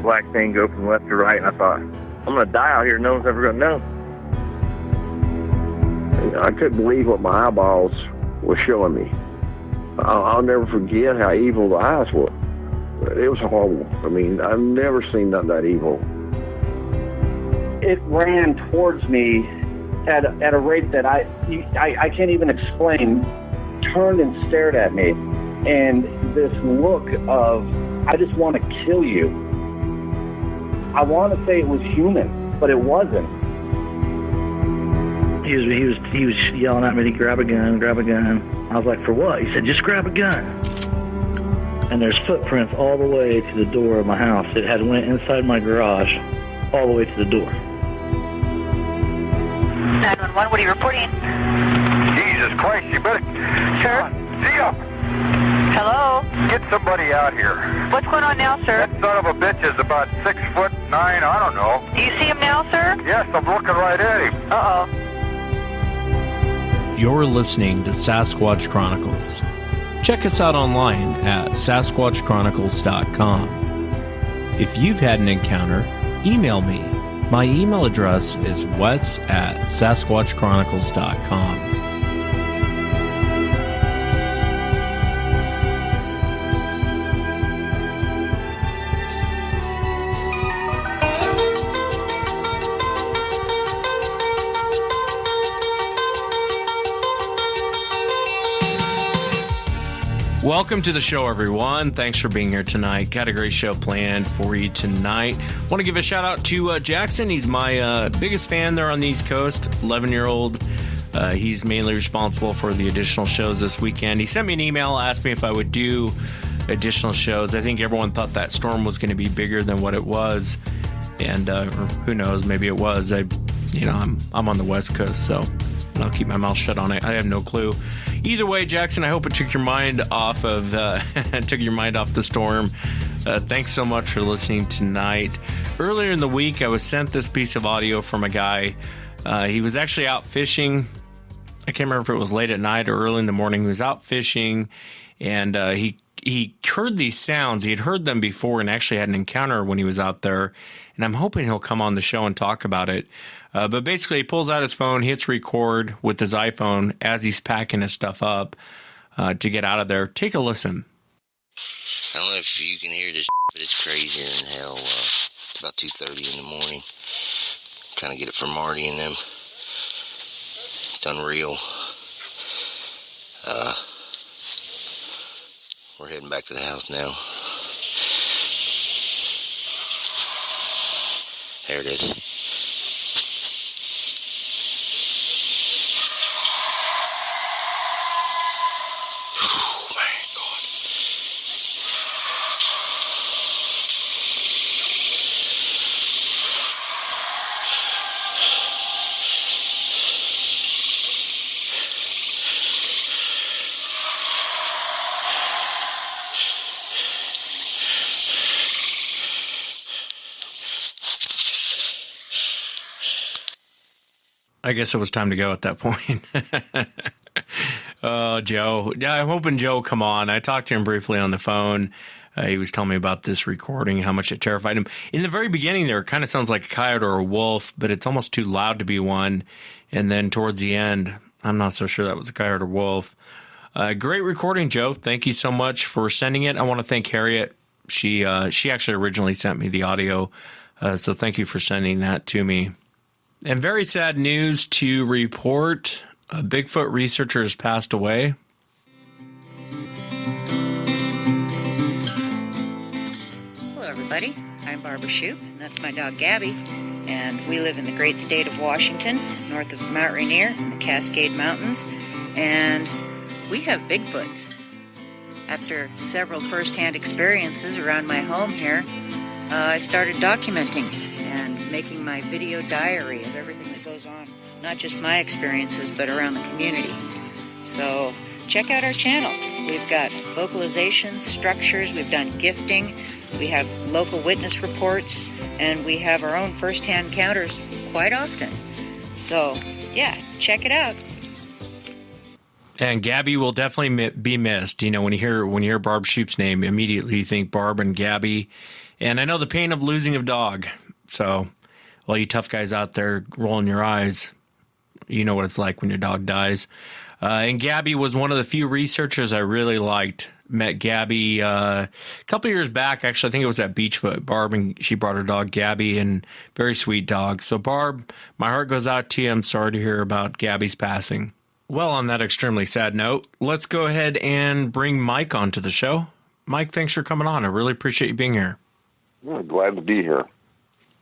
black thing go from left to right, and I thought, I'm going to die out here. No one's ever going to know. I couldn't believe what my eyeballs were showing me. I'll never forget how evil the eyes were. It was horrible. I mean, I've never seen nothing that evil. It ran towards me at a rate that I can't even explain. Turned and stared at me, and this look of, I just want to kill you. I want to say it was human, but it wasn't. He was yelling at me to grab a gun, grab a gun. I was like, for what? He said, just grab a gun. And there's footprints all the way to the door of my house. It had went inside my garage, all the way to the door. 911, what are you reporting? Jesus Christ, you better... Sir? See ya! Hello? Get somebody out here. What's going on now, sir? That son of a bitch is about 6'9", I don't know. Do you see him now, sir? Yes, I'm looking right at him. Uh-oh. You're listening to Sasquatch Chronicles. Check us out online at sasquatchchronicles.com. If you've had an encounter, email me. My email address is wes@sasquatchchronicles.com. Welcome to the show, everyone. Thanks for being here tonight. Got a great show planned for you tonight. Want to give a shout out to Jackson. He's my biggest fan there on the East Coast, 11-year-old. He's mainly responsible for the additional shows this weekend. He sent me an email, asked me if I would do additional shows. I think everyone thought that storm was going to be bigger than what it was, and or who knows, maybe it was. I'm on the West Coast, so I'll keep my mouth shut on it. I have no clue. Either way, Jackson, I hope it took your mind off of the storm. Thanks so much for listening tonight. Earlier in the week, I was sent this piece of audio from a guy. He was actually out fishing. I can't remember if it was late at night or early in the morning. He was out fishing, and he heard these sounds. He had heard them before and actually had an encounter when he was out there. And I'm hoping he'll come on the show and talk about it. But basically, he pulls out his phone, hits record with his iPhone as he's packing his stuff up to get out of there. Take a listen. I don't know if you can hear this, but it's crazier than hell. It's about 2:30 in the morning. Trying to get it from Marty and them. It's unreal. We're heading back to the house now. There it is. I guess it was time to go at that point. Oh, Joe. I'm hoping Joe will come on. I talked to him briefly on the phone. He was telling me about this recording, how much it terrified him. In the very beginning there, it kind of sounds like a coyote or a wolf, but it's almost too loud to be one. And then towards the end, I'm not so sure that was a coyote or wolf. Great recording, Joe. Thank you so much for sending it. I want to thank Harriet. She actually originally sent me the audio, so thank you for sending that to me. And very sad news to report. A Bigfoot researcher has passed away. Hello, everybody. I'm Barbara Shoup, and that's my dog, Gabby. And we live in the great state of Washington, north of Mount Rainier in the Cascade Mountains. And we have Bigfoots. After several first-hand experiences around my home here, I started documenting and making my video diary of everything that goes on, not just my experiences, but around the community. So check out our channel. We've got vocalizations, structures, we've done gifting, we have local witness reports, and we have our own first-hand encounters quite often. So, yeah, check it out. And Gabby will definitely be missed. You know, when you hear Barb Shoop's name, immediately you think Barb and Gabby. And I know the pain of losing a dog. So, all you tough guys out there rolling your eyes, you know what it's like when your dog dies. And Gabby was one of the few researchers I really liked. Met Gabby a couple years back. Actually, I think it was at Beachfoot. Barb, and she brought her dog Gabby, and very sweet dog. So, Barb, my heart goes out to you. I'm sorry to hear about Gabby's passing. Well, on that extremely sad note, let's go ahead and bring Mike onto the show. Mike, thanks for coming on. I really appreciate you being here. Yeah, glad to be here.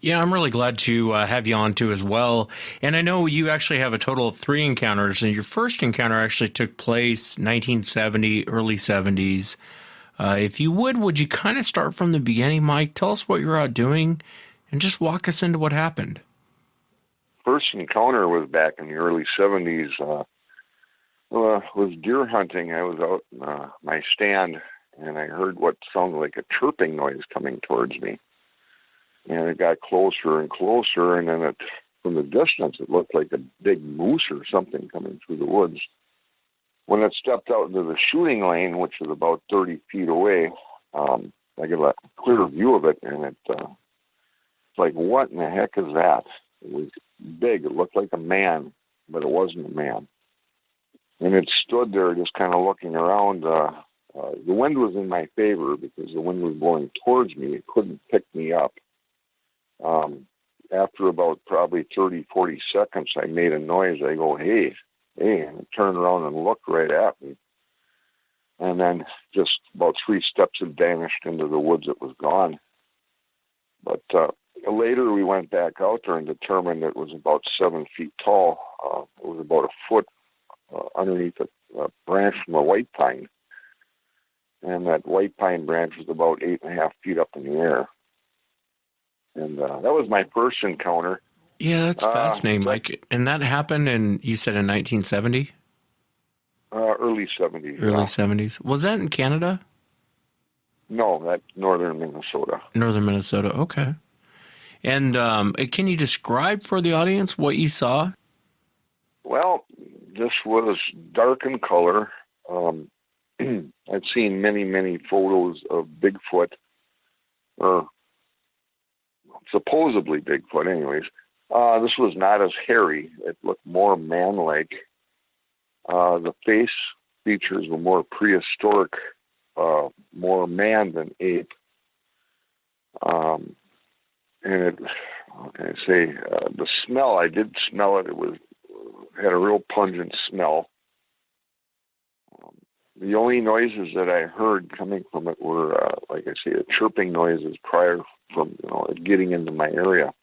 Yeah, I'm really glad to have you on, too, as well. And I know you actually have a total of 3 encounters, and your first encounter actually took place 1970, early 70s. If you would you kind of start from the beginning, Mike? Tell us what you're out doing, and just walk us into what happened. First encounter was back in the early 70s. Was deer hunting. I was out in my stand, and I heard what sounded like a chirping noise coming towards me. And it got closer and closer, and then from the distance, it looked like a big moose or something coming through the woods. When it stepped out into the shooting lane, which was about 30 feet away, I got a clear view of it, and it's like, what in the heck is that? It was big. It looked like a man, but it wasn't a man. And it stood there just kind of looking around. The wind was in my favor because the wind was blowing towards me. It couldn't pick me up. After about probably 30, 40 seconds, I made a noise. I go, hey, and I turned around and looked right at me. And then just about 3 steps it vanished into the woods. It was gone. But later we went back out there and determined it was about 7 feet tall. It was about a foot underneath a branch from a white pine. And that white pine branch was about 8.5 feet up in the air. And that was my first encounter. Yeah, that's fascinating, Mike. And that happened you said in 1970? Early 70s. Early 70s. Was that in Canada? No, that's northern Minnesota. Northern Minnesota, okay. And can you describe for the audience what you saw? Well, this was dark in color. I'd seen many, many photos of Bigfoot, or supposedly Bigfoot anyways. This was not as hairy. It looked more man-like. The face features were more prehistoric, more man than ape. And it, how can I say, the smell, I did smell it. It had a real pungent smell. The only noises that I heard coming from it were, like I say, chirping noises prior from it getting into my area.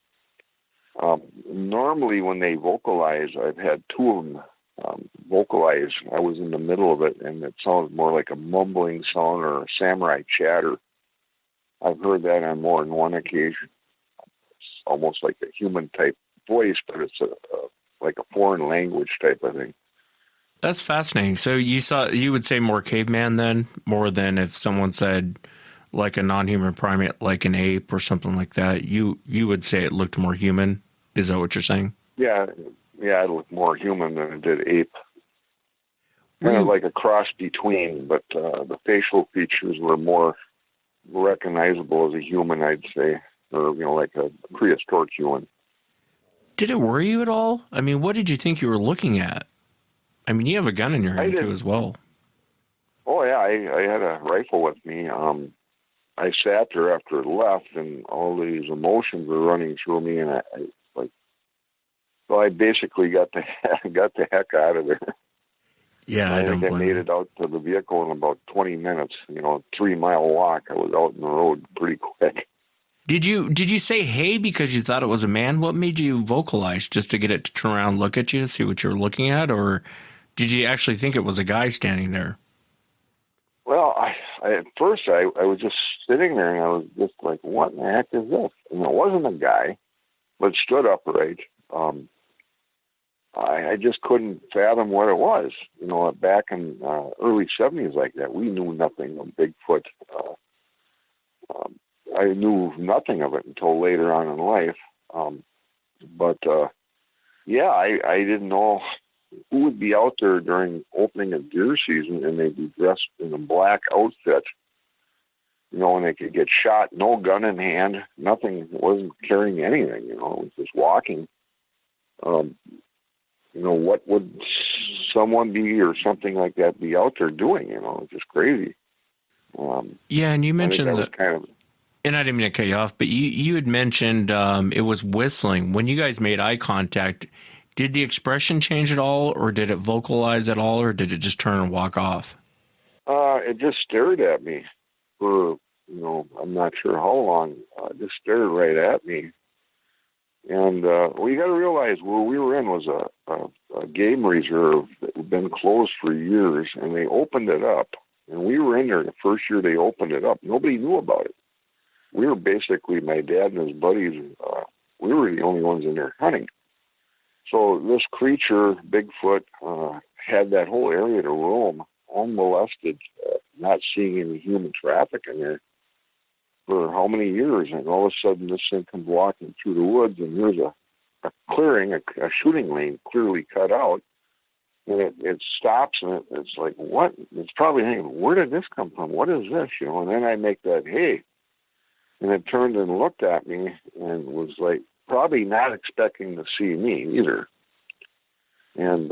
Normally, when they vocalize, I've had 2 of them vocalize. I was in the middle of it, and it sounds more like a mumbling sound or a samurai chatter. I've heard that on more than one occasion. It's almost like a human type voice, but it's like a foreign language type of thing. That's fascinating. So you would say more caveman then, more than if someone said like a non-human primate, like an ape or something like that. You would say it looked more human. Is that what you're saying? Yeah, it looked more human than it did ape. Kind of like a cross between, but the facial features were more recognizable as a human, I'd say, or like a prehistoric human. Did it worry you at all? I mean, what did you think you were looking at? I mean, you have a gun in your hand, too, as well. Oh, yeah, I had a rifle with me. I sat there after it left, and all these emotions were running through me, and I basically got the heck out of there. Yeah, I don't blame you. I made it out to the vehicle in about 20 minutes. 3-mile walk. I was out in the road pretty quick. Did you say hey because you thought it was a man? What made you vocalize? Just to get it to turn around and look at you to see what you're looking at? Or did you actually think it was a guy standing there? Well, at first I was just sitting there and I was just like, what in the heck is this? And it wasn't a guy, but stood upright. I just couldn't fathom what it was. Back in early 70s like that, we knew nothing of Bigfoot. I knew nothing of it until later on in life. I didn't know who would be out there during opening of deer season and they'd be dressed in a black outfit, and they could get shot, no gun in hand, nothing, wasn't carrying anything, it was just walking. What would someone be or something like that be out there doing? It's just crazy. Yeah, and you mentioned that. Kind of, and I didn't mean to cut you off, but you had mentioned it was whistling. When you guys made eye contact, did the expression change at all, or did it vocalize at all, or did it just turn and walk off? It just stared at me for, I'm not sure how long. It just stared right at me. And you got to realize where we were in was a game reserve that had been closed for years, and they opened it up. And we were in there the first year they opened it up. Nobody knew about it. We were basically, my dad and his buddies, we were the only ones in there hunting. So this creature, Bigfoot, had that whole area to roam, unmolested, not seeing any human traffic in there for how many years, and all of a sudden this thing comes walking through the woods, and there's a clearing, a shooting lane clearly cut out, and it stops, and it's like, what? It's probably thinking, where did this come from? What is this? And then I make that, hey, and it turned and looked at me and was like, probably not expecting to see me either, and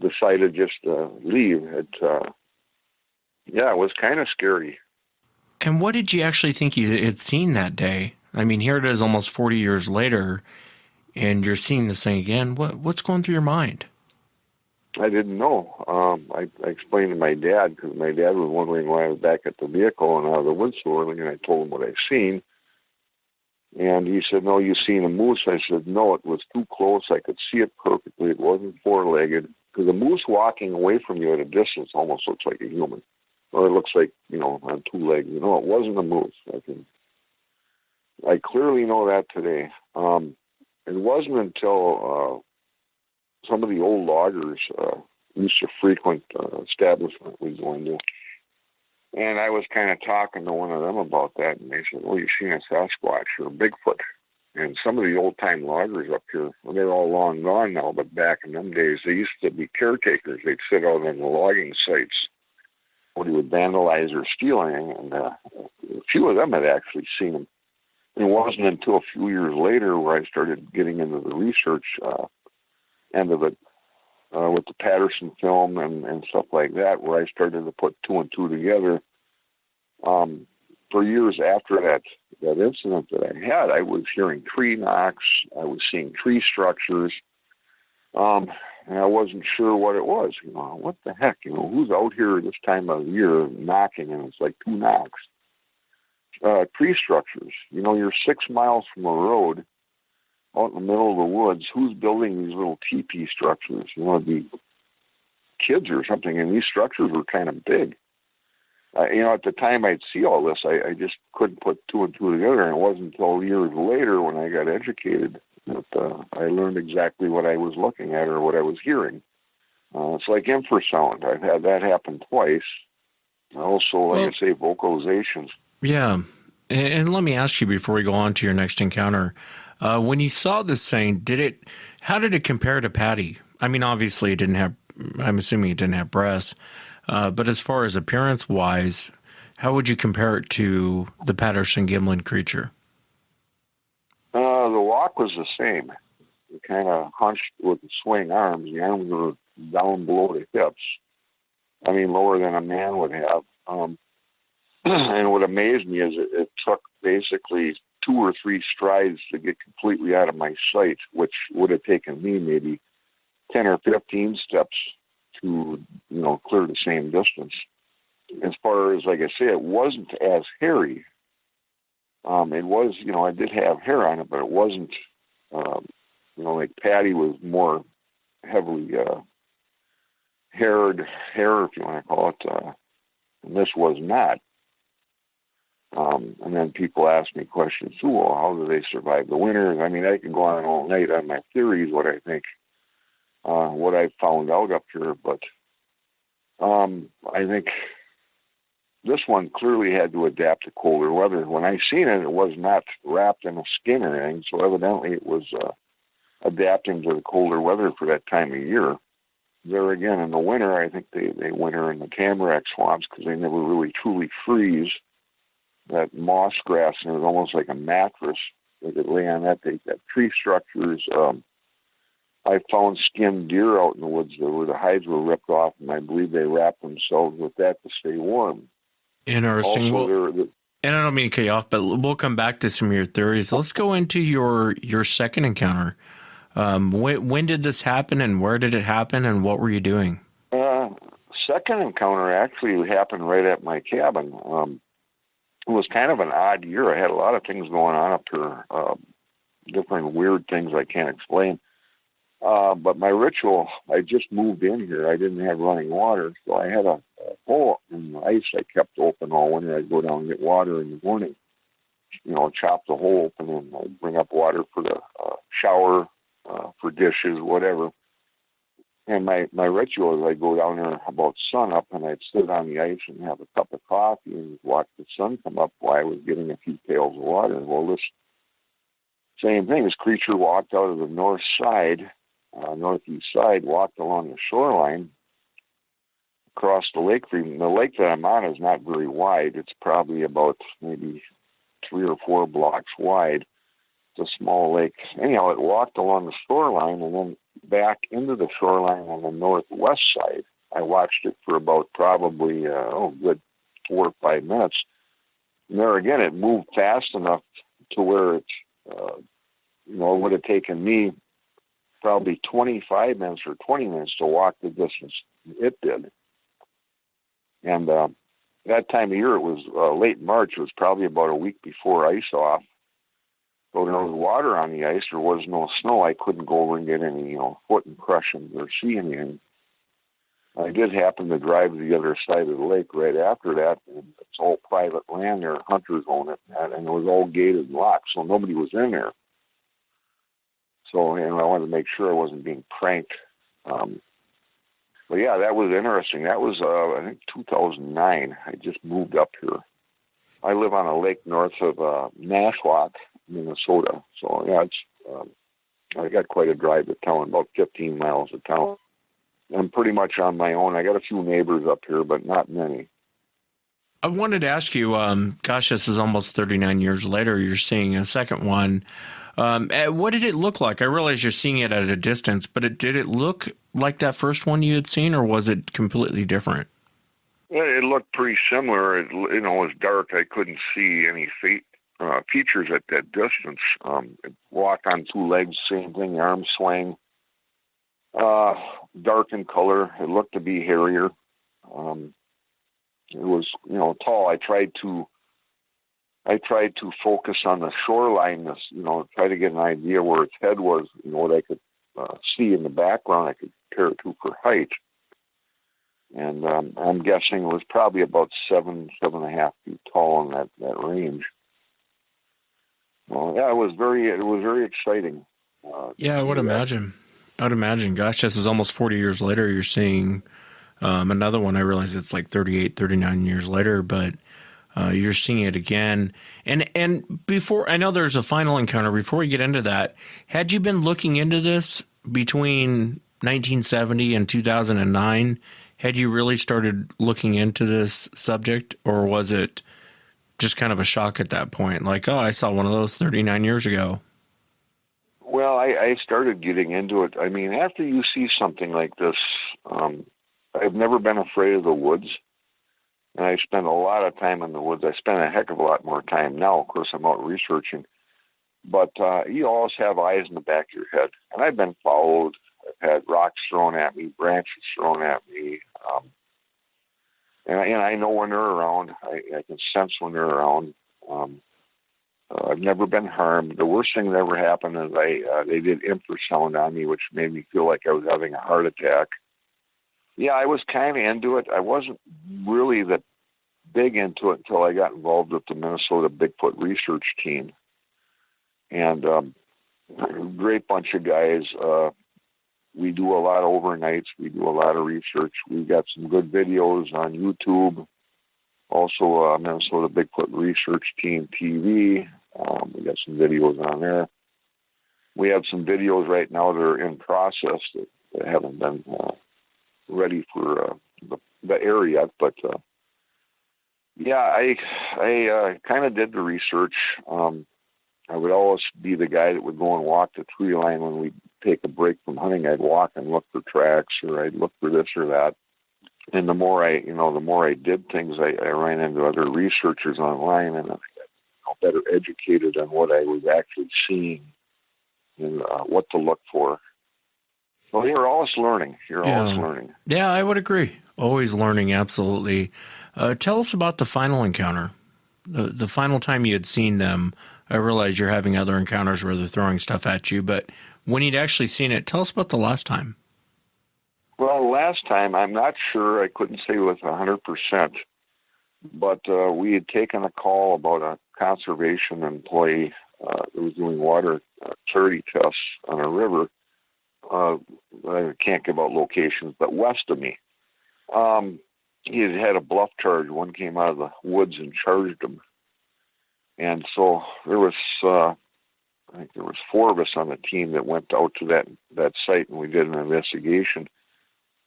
decided just to leave. It was kind of scary. And what did you actually think you had seen that day? I mean, here it is almost 40 years later, and you're seeing this thing again. What's going through your mind? I didn't know. I explained to my dad, because my dad was wondering why I was back at the vehicle and out of the woods so early, and I told him what I'd seen. And he said, no, you seen a moose? I said, no, it was too close. I could see it perfectly. It wasn't four-legged. Because a moose walking away from you at a distance almost looks like a human. Or it looks like, on two legs. It wasn't a moose. I clearly know that today. It wasn't until some of the old loggers used to frequent establishment we go into. And I was kind of talking to one of them about that, and they said, well, you've seen a Sasquatch or a Bigfoot. And some of the old-time loggers up here, they're all long gone now, but back in them days, they used to be caretakers. They'd sit out on the logging sites when he would vandalize or steal anything, and a few of them had actually seen him. It wasn't until a few years later where I started getting into the research end of it with the Patterson film and stuff like that, where I started to put two and two together. For years after that incident that I had, I was hearing tree knocks, I was seeing tree structures, and I wasn't sure what it was. What the heck? Who's out here this time of year knocking? And it's like two knocks. Tree structures. You're 6 miles from a road out in the middle of the woods. Who's building these little teepee structures? It'd be kids or something, and these structures were kind of big. At the time I'd see all this, I just couldn't put two and two together, and it wasn't until years later when I got educated that I learned exactly what I was looking at or what I was hearing. It's like infrasound. I've had that happen twice. Also, like I say, vocalizations. Yeah. And let me ask you before we go on to your next encounter, when you saw this thing, how did it compare to Patty? I mean, obviously I'm assuming it didn't have breasts, but as far as appearance-wise, how would you compare it to the Patterson-Gimlin creature? The walk was the same. It kind of hunched with the swing arms. The arms were down below the hips. I mean, lower than a man would have. And what amazed me is it took basically 2 or 3 strides to get completely out of my sight, which would have taken me maybe 10 or 15 steps to, clear the same distance. As far as, like I say, it wasn't as hairy. It was, I did have hair on it, but it wasn't, like Patty was more heavily hair, if you want to call it, and this was not. And then people ask me questions too. Well, how do they survive the winter? I mean, I can go on all night on my theories, what I think, what I've found out up here. But I think this one clearly had to adapt to colder weather. When I seen it, it was not wrapped in a skin or anything. So evidently it was adapting to the colder weather for that time of year. there again, in the winter, I think they winter in the tamarack swamps because they never really truly freeze. That moss grass, and it was almost like a mattress. They could lay on that. They got tree structures. I found skinned deer out in the woods where the hides were ripped off, and I believe they wrapped themselves with that to stay warm. Interesting. And I don't mean to cut you off, but we'll come back to some of your theories. Let's go into your second encounter. When did this happen, and where did it happen, and what were you doing? Second encounter actually happened right at my cabin. It was kind of an odd year. I had a lot of things going on up here, different weird things I can't explain. But my ritual, I just moved in here. I didn't have running water, so I had a hole in the ice I kept open all winter. I'd go down and get water in the morning, chop the hole open, and I'd bring up water for the shower, for dishes, whatever. And my ritual is I'd go down there about sun up, and I'd sit on the ice and have a cup of coffee and watch the sun come up while I was getting a few pails of water. Well, this same thing, this creature walked out of the northeast side, walked along the shoreline, across the lake. The lake that I'm on is not very wide. It's probably about maybe 3 or 4 blocks wide. It's a small lake. Anyhow, it walked along the shoreline and then back into the shoreline on the northwest side. I watched it for about probably good 4 or 5 minutes. And there again, it moved fast enough to where it would have taken me probably 25 minutes or 20 minutes to walk the distance it did. And that time of year, it was late March. It was probably about a week before ice off. So there was water on the ice. There was no snow. I couldn't go over and get any, foot impressions or see anything. I did happen to drive to the other side of the lake right after that. And it's all private land there. Hunters own it. And it was all gated and locked, so nobody was in there. So, I wanted to make sure I wasn't being pranked. But yeah, that was interesting. That was, I think, 2009. I just moved up here. I live on a lake north of Nashwauk, Minnesota. So yeah, it's I got quite a drive to town, about 15 miles to town. I'm pretty much on my own. I got a few neighbors up here, but not many. I wanted to ask you, this is almost 39 years later, you're seeing a second one. What did it look like? I realize you're seeing it at a distance, but did it look like that first one you had seen, or was it completely different? It looked pretty similar. It was dark. I couldn't see any features at that distance. It walked on 2 legs, same thing, arm swing. Dark in color. It looked to be hairier. It was, tall. I tried to focus on the shoreline, try to get an idea where its head was, what I could see in the background. I could compare it to for height. And I'm guessing it was probably about 7.5 feet tall in that range. Well, yeah, it was very exciting. I would imagine. Gosh, this is almost 40 years later. You're seeing another one. I realize it's like 38, 39 years later, but you're seeing it again. And before, I know there's a final encounter. Before we get into that, had you been looking into this between 1970 and 2009? Had you really started looking into this subject, or was it just kind of a shock at that point? Like, I saw one of those 39 years ago. Well, I started getting into it. I mean, after you see something like this, I've never been afraid of the woods. And I spend a lot of time in the woods. I spend a heck of a lot more time now. Of course, I'm out researching. But you always have eyes in the back of your head. And I've been followed. I've had rocks thrown at me, branches thrown at me. And I know when they're around. I can sense when they're around. I've never been harmed. The worst thing that ever happened is they did infrasound on me, which made me feel like I was having a heart attack. Yeah, I was kind of into it. I wasn't really that big into it until I got involved with the Minnesota Bigfoot research team. And a great bunch of guys. We do a lot of overnights. We do a lot of research. We've got some good videos on YouTube. Also, Minnesota Bigfoot Research Team TV. We got some videos on there. We have some videos right now that are in process that haven't been ready for the area. But I kind of did the research. I would always be the guy that would go and walk the tree line when we'd take a break from hunting. I'd walk and look for tracks, or I'd look for this or that. And the more I did things, I ran into other researchers online, and I got better educated on what I was actually seeing and what to look for. Well, you're always learning. Always learning. Yeah, I would agree. Always learning, absolutely. Tell us about the final encounter. The final time you had seen them. I realize you're having other encounters where they're throwing stuff at you, but when you'd actually seen it, tell us about the last time. Well, last time, I'm not sure. I couldn't say with 100%, but we had taken a call about a conservation employee that was doing water clarity tests on a river. I can't give out locations, but west of me. He had a bluff charge. One came out of the woods and charged him. And so there was, I think there was 4 of us on the team that went out to that site, and we did an investigation.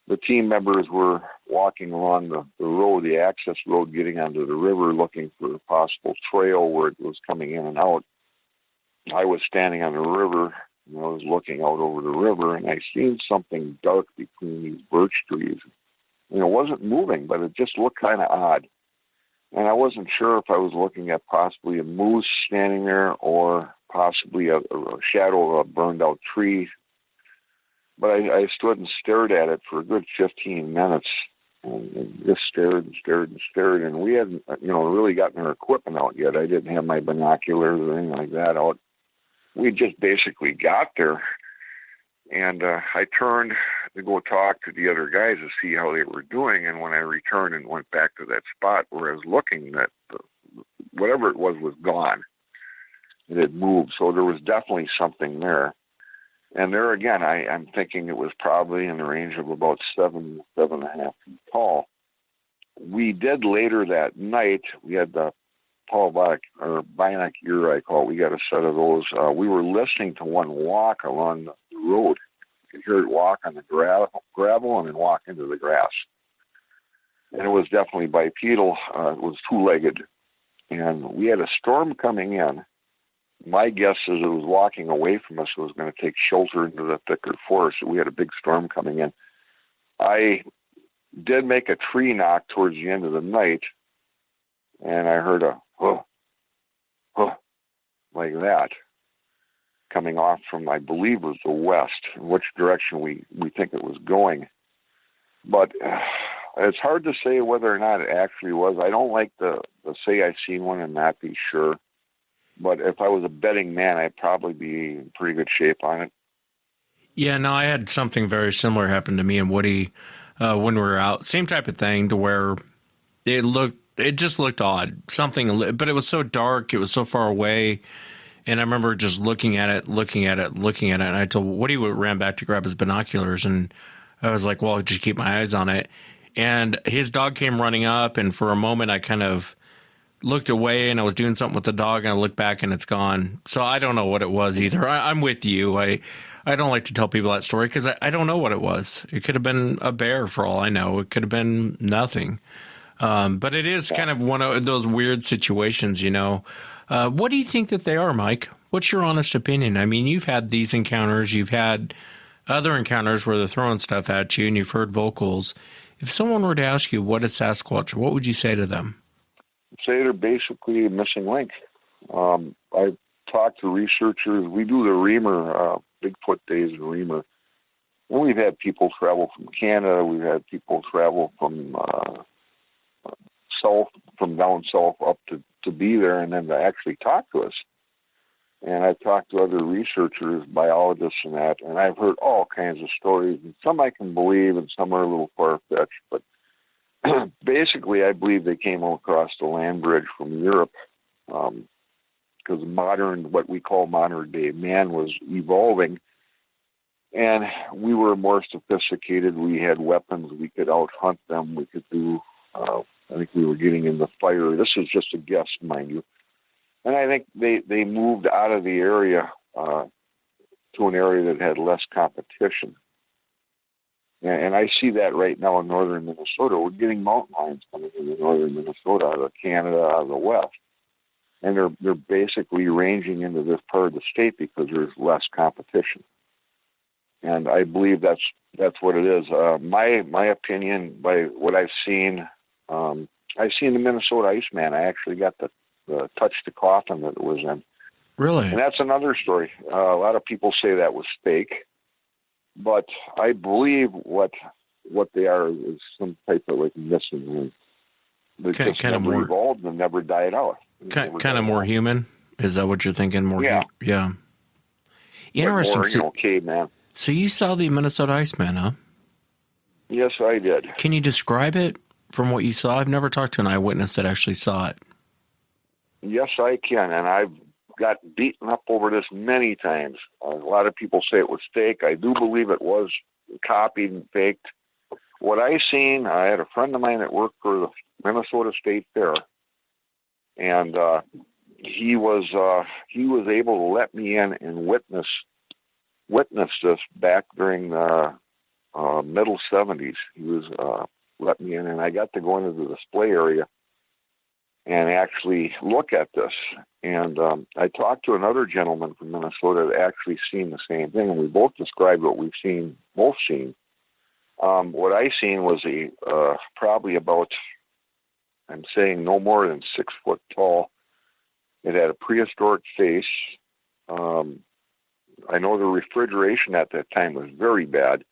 The team members were walking along the road, the access road, getting onto the river, looking for a possible trail where it was coming in and out. I was standing on the river, and I was looking out over the river, and I seen something dark between these birch trees. And it wasn't moving, but it just looked kind of odd. And I wasn't sure if I was looking at possibly a moose standing there or possibly a shadow of a burned-out tree. But I stood and stared at it for a good 15 minutes and just stared and stared and stared. And we hadn't, really gotten our equipment out yet. I didn't have my binoculars or anything like that out. We just basically got there. And I turned to go talk to the other guys to see how they were doing. And when I returned and went back to that spot where I was looking, that whatever it was gone. It had moved. So there was definitely something there. And there again, I'm thinking it was probably in the range of about 7.5 feet tall. We did later that night, we had the binocular, I call it. We got a set of those. We were listening to one walk along the road. You could hear it walk on the gravel and then walk into the grass. And it was definitely bipedal. It was 2-legged. And we had a storm coming in. My guess is it was walking away from us. It was going to take shelter into the thicker forest. So we had a big storm coming in. I did make a tree knock towards the end of the night, and I heard a huh, like that coming off from, I believe, was the west, in which direction we think it was going. But it's hard to say whether or not it actually was. I don't like to say I seen one and not be sure. But if I was a betting man, I'd probably be in pretty good shape on it. Yeah, no, I had something very similar happen to me and Woody when we were out. Same type of thing, to where it just looked odd. But it was so dark, it was so far away. And I remember just looking at it. And I told Woody, ran back to grab his binoculars, and I was like, well, I'll just keep my eyes on it. And his dog came running up, and for a moment I kind of looked away, and I was doing something with the dog, and I looked back, and it's gone. So I don't know what it was either. I'm with you. I don't like to tell people that story because I don't know what it was. It could have been a bear for all I know. It could have been nothing. But it is kind of one of those weird situations, What do you think that they are, Mike? What's your honest opinion? I mean, you've had these encounters. You've had other encounters where they're throwing stuff at you, and you've heard vocals. If someone were to ask you, what is Sasquatch, what would you say to them? Say they're basically a missing link. I've talked to researchers. We do the Reamer, Bigfoot Days in Reamer. And we've had people travel from Canada. We've had people travel from down south up to be there and then to actually talk to us. And I've talked to other researchers, biologists and that, and I've heard all kinds of stories. And some I can believe and some are a little far-fetched, but basically, I believe they came across the land bridge from Europe because what we call modern day man was evolving, and we were more sophisticated. We had weapons. We could out-hunt them. We could do, I think we were getting into fire. This is just a guess, mind you. And I think they moved out of the area to an area that had less competition. And I see that right now in northern Minnesota. We're getting mountain lions coming into northern Minnesota out of Canada, out of the west. And they're basically ranging into this part of the state because there's less competition. And I believe that's what it is. My opinion, by what I've seen the Minnesota Iceman. I actually got to touch the coffin that it was in. Really? And that's another story. A lot of people say that was fake, but I believe what they are is some type of like missing. They just never evolved and never died out. Kind of more human? Is that what you're thinking? More? Yeah. Yeah. Interesting. More, caveman. So you saw the Minnesota Iceman, huh? Yes, I did. Can you describe it from what you saw? I've never talked to an eyewitness that actually saw it. Yes, I can, and I've got beaten up over this many times. A lot of people say it was fake. I do believe it was copied and faked. What I seen, I had a friend of mine that worked for the Minnesota State Fair, and he was able to let me in and witness this back during the middle 70s. He was let me in, and I got to go into the display area and actually look at this. And I talked to another gentleman from Minnesota that actually seen the same thing, and we both described what we've both seen. What I seen was probably about, I'm saying no more than 6 foot tall. It had a prehistoric face. I know the refrigeration at that time was very bad.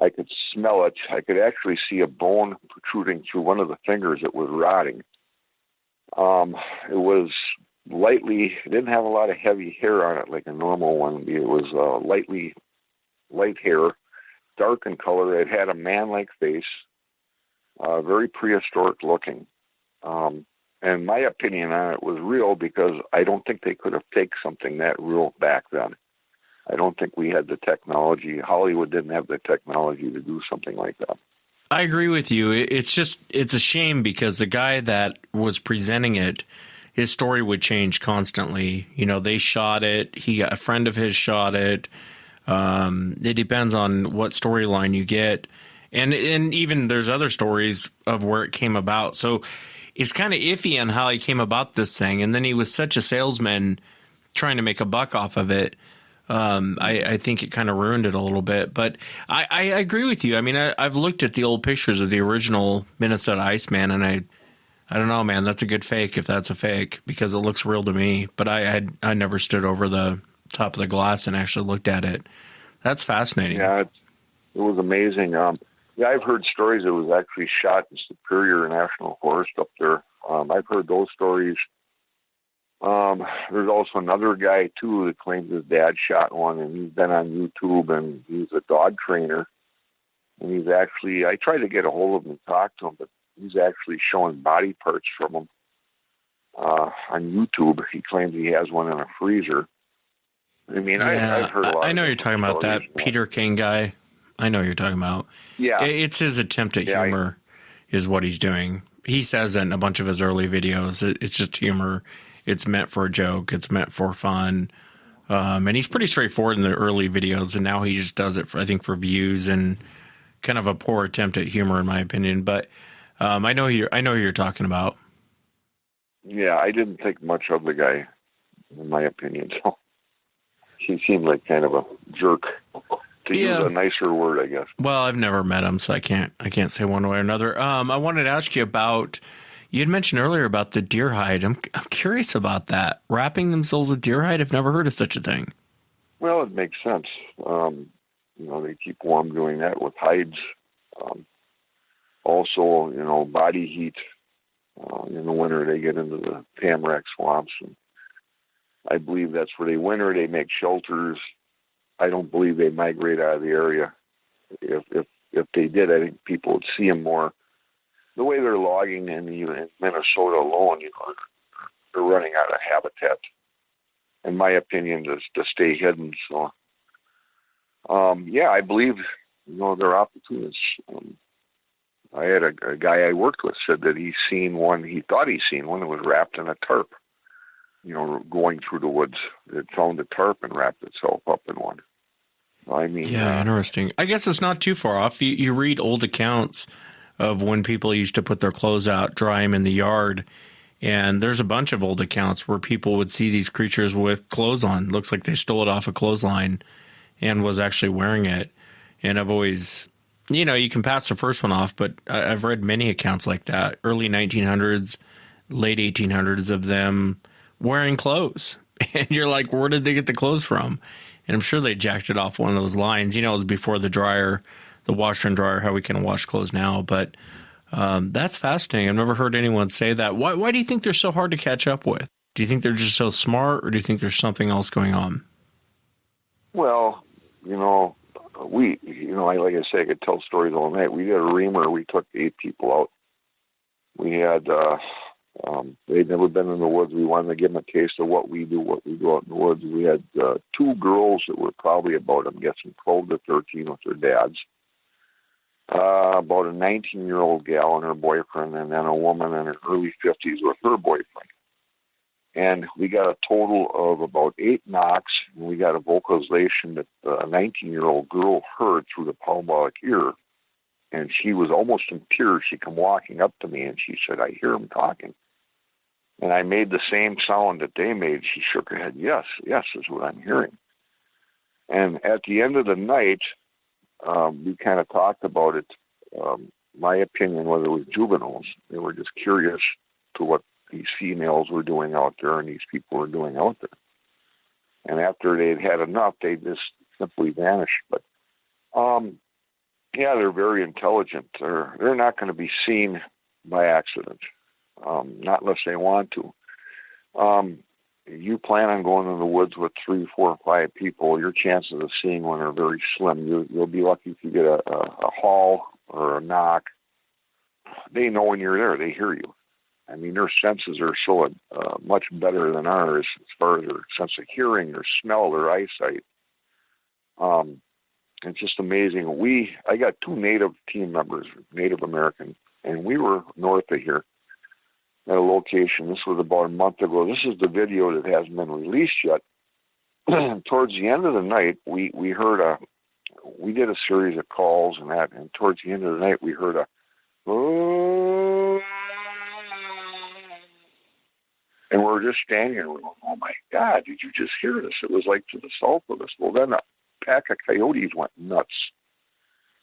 I could smell it. I could actually see a bone protruding through one of the fingers that was rotting. It was it didn't have a lot of heavy hair on it like a normal one. It was light hair, dark in color. It had a man-like face, very prehistoric looking. And my opinion on it was real because I don't think they could have taken something that real back then. I don't think we had the technology. Hollywood didn't have the technology to do something like that. I agree with you. It's a shame because the guy that was presenting it, his story would change constantly. You know, they shot it. A friend of his shot it. It depends on what storyline you get. And even there's other stories of where it came about. So it's kind of iffy on how he came about this thing. And then he was such a salesman trying to make a buck off of it. I think it kind of ruined it a little bit, but I agree with you. I mean, I've looked at the old pictures of the original Minnesota Iceman, and I don't know, man, that's a good fake if that's a fake because it looks real to me. But I never stood over the top of the glass and actually looked at it. That's fascinating. Yeah, it was amazing. I've heard stories it was actually shot in Superior National Forest up there. I've heard those stories. There's also another guy, too, that claims his dad shot one, and he's been on YouTube, and he's a dog trainer. And he's actually, I tried to get a hold of him and talk to him, but he's actually showing body parts from him on YouTube. He claims he has one in a freezer. I mean, yeah, I've heard a lot. I know you're talking about that Peter King guy. I know you're talking about. Yeah. It's his attempt at humor is what he's doing. He says that in a bunch of his early videos. It's just humor. It's meant for a joke. It's meant for fun. And he's pretty straightforward in the early videos, and now he just does it, for views and kind of a poor attempt at humor, in my opinion. But I know who you're talking about. Yeah, I didn't think much of the guy, in my opinion. So he seemed like kind of a jerk, to use a nicer word, I guess. Well, I've never met him, so I can't say one way or another. I wanted to ask you about. You had mentioned earlier about the deer hide. I'm curious about that. Wrapping themselves with deer hide? I've never heard of such a thing. Well, it makes sense. They keep warm doing that with hides. Also, body heat. In the winter, they get into the tamarack swamps. And I believe that's where they winter. They make shelters. I don't believe they migrate out of the area. If they did, I think people would see them more. The way they're logging in Minnesota alone, they're running out of habitat, in my opinion, to stay hidden. So, I believe, they're opportunists. I had a guy I worked with said that he thought he'd seen one that was wrapped in a tarp, going through the woods. It found a tarp and wrapped itself up in one. I mean, yeah, interesting. I guess it's not too far off. You read old accounts of when people used to put their clothes out, dry them in the yard, and there's a bunch of old accounts where people would see these creatures with clothes on. Looks like they stole it off a clothesline and was actually wearing it. And I've always, you can pass the first one off, but I've read many accounts like that, early 1900s, late 1800s, of them wearing clothes. And you're like, where did they get the clothes from? And I'm sure they jacked it off one of those lines. It was before the dryer, the washer and dryer, how we can wash clothes now. But that's fascinating. I've never heard anyone say that. Why do you think they're so hard to catch up with? Do you think they're just so smart, or do you think there's something else going on? Well, like I say, I could tell stories all night. We did a reamer. We took 8 people out. We had, they'd never been in the woods. We wanted to give them a taste of what we do out in the woods. We had 2 girls that were probably about, I'm guessing, 12 to 13 with their dads. About a 19-year-old gal and her boyfriend, and then a woman in her early 50s with her boyfriend. And we got a total of about 8 knocks, and we got a vocalization that a 19-year-old girl heard through the parabolic ear. And she was almost in tears. She come walking up to me, and she said, "I hear him talking." And I made the same sound that they made. She shook her head. Yes, is what I'm hearing. And at the end of the night, we kind of talked about it. My opinion was it was juveniles. They were just curious to what these females were doing out there and these people were doing out there. And after they'd had enough, they just simply vanished. But, yeah, they're very intelligent. They're not going to be seen by accident, not unless they want to. You plan on going in the woods with 3, 4, 5 people, your chances of seeing one are very slim. You'll be lucky if you get a haul or a knock. They know when you're there. They hear you. I mean, their senses are so much better than ours as far as their sense of hearing, their smell, their eyesight. It's just amazing. I got 2 Native team members, Native American, and we were north of here at a location. This was about a month ago. This is the video that hasn't been released yet. Towards the end of the night, we did a series of calls and that, and towards the end of the night, we heard a, oh, and we're just standing there going, oh my God, did you just hear this? It was like to the south of us. Well, then a pack of coyotes went nuts,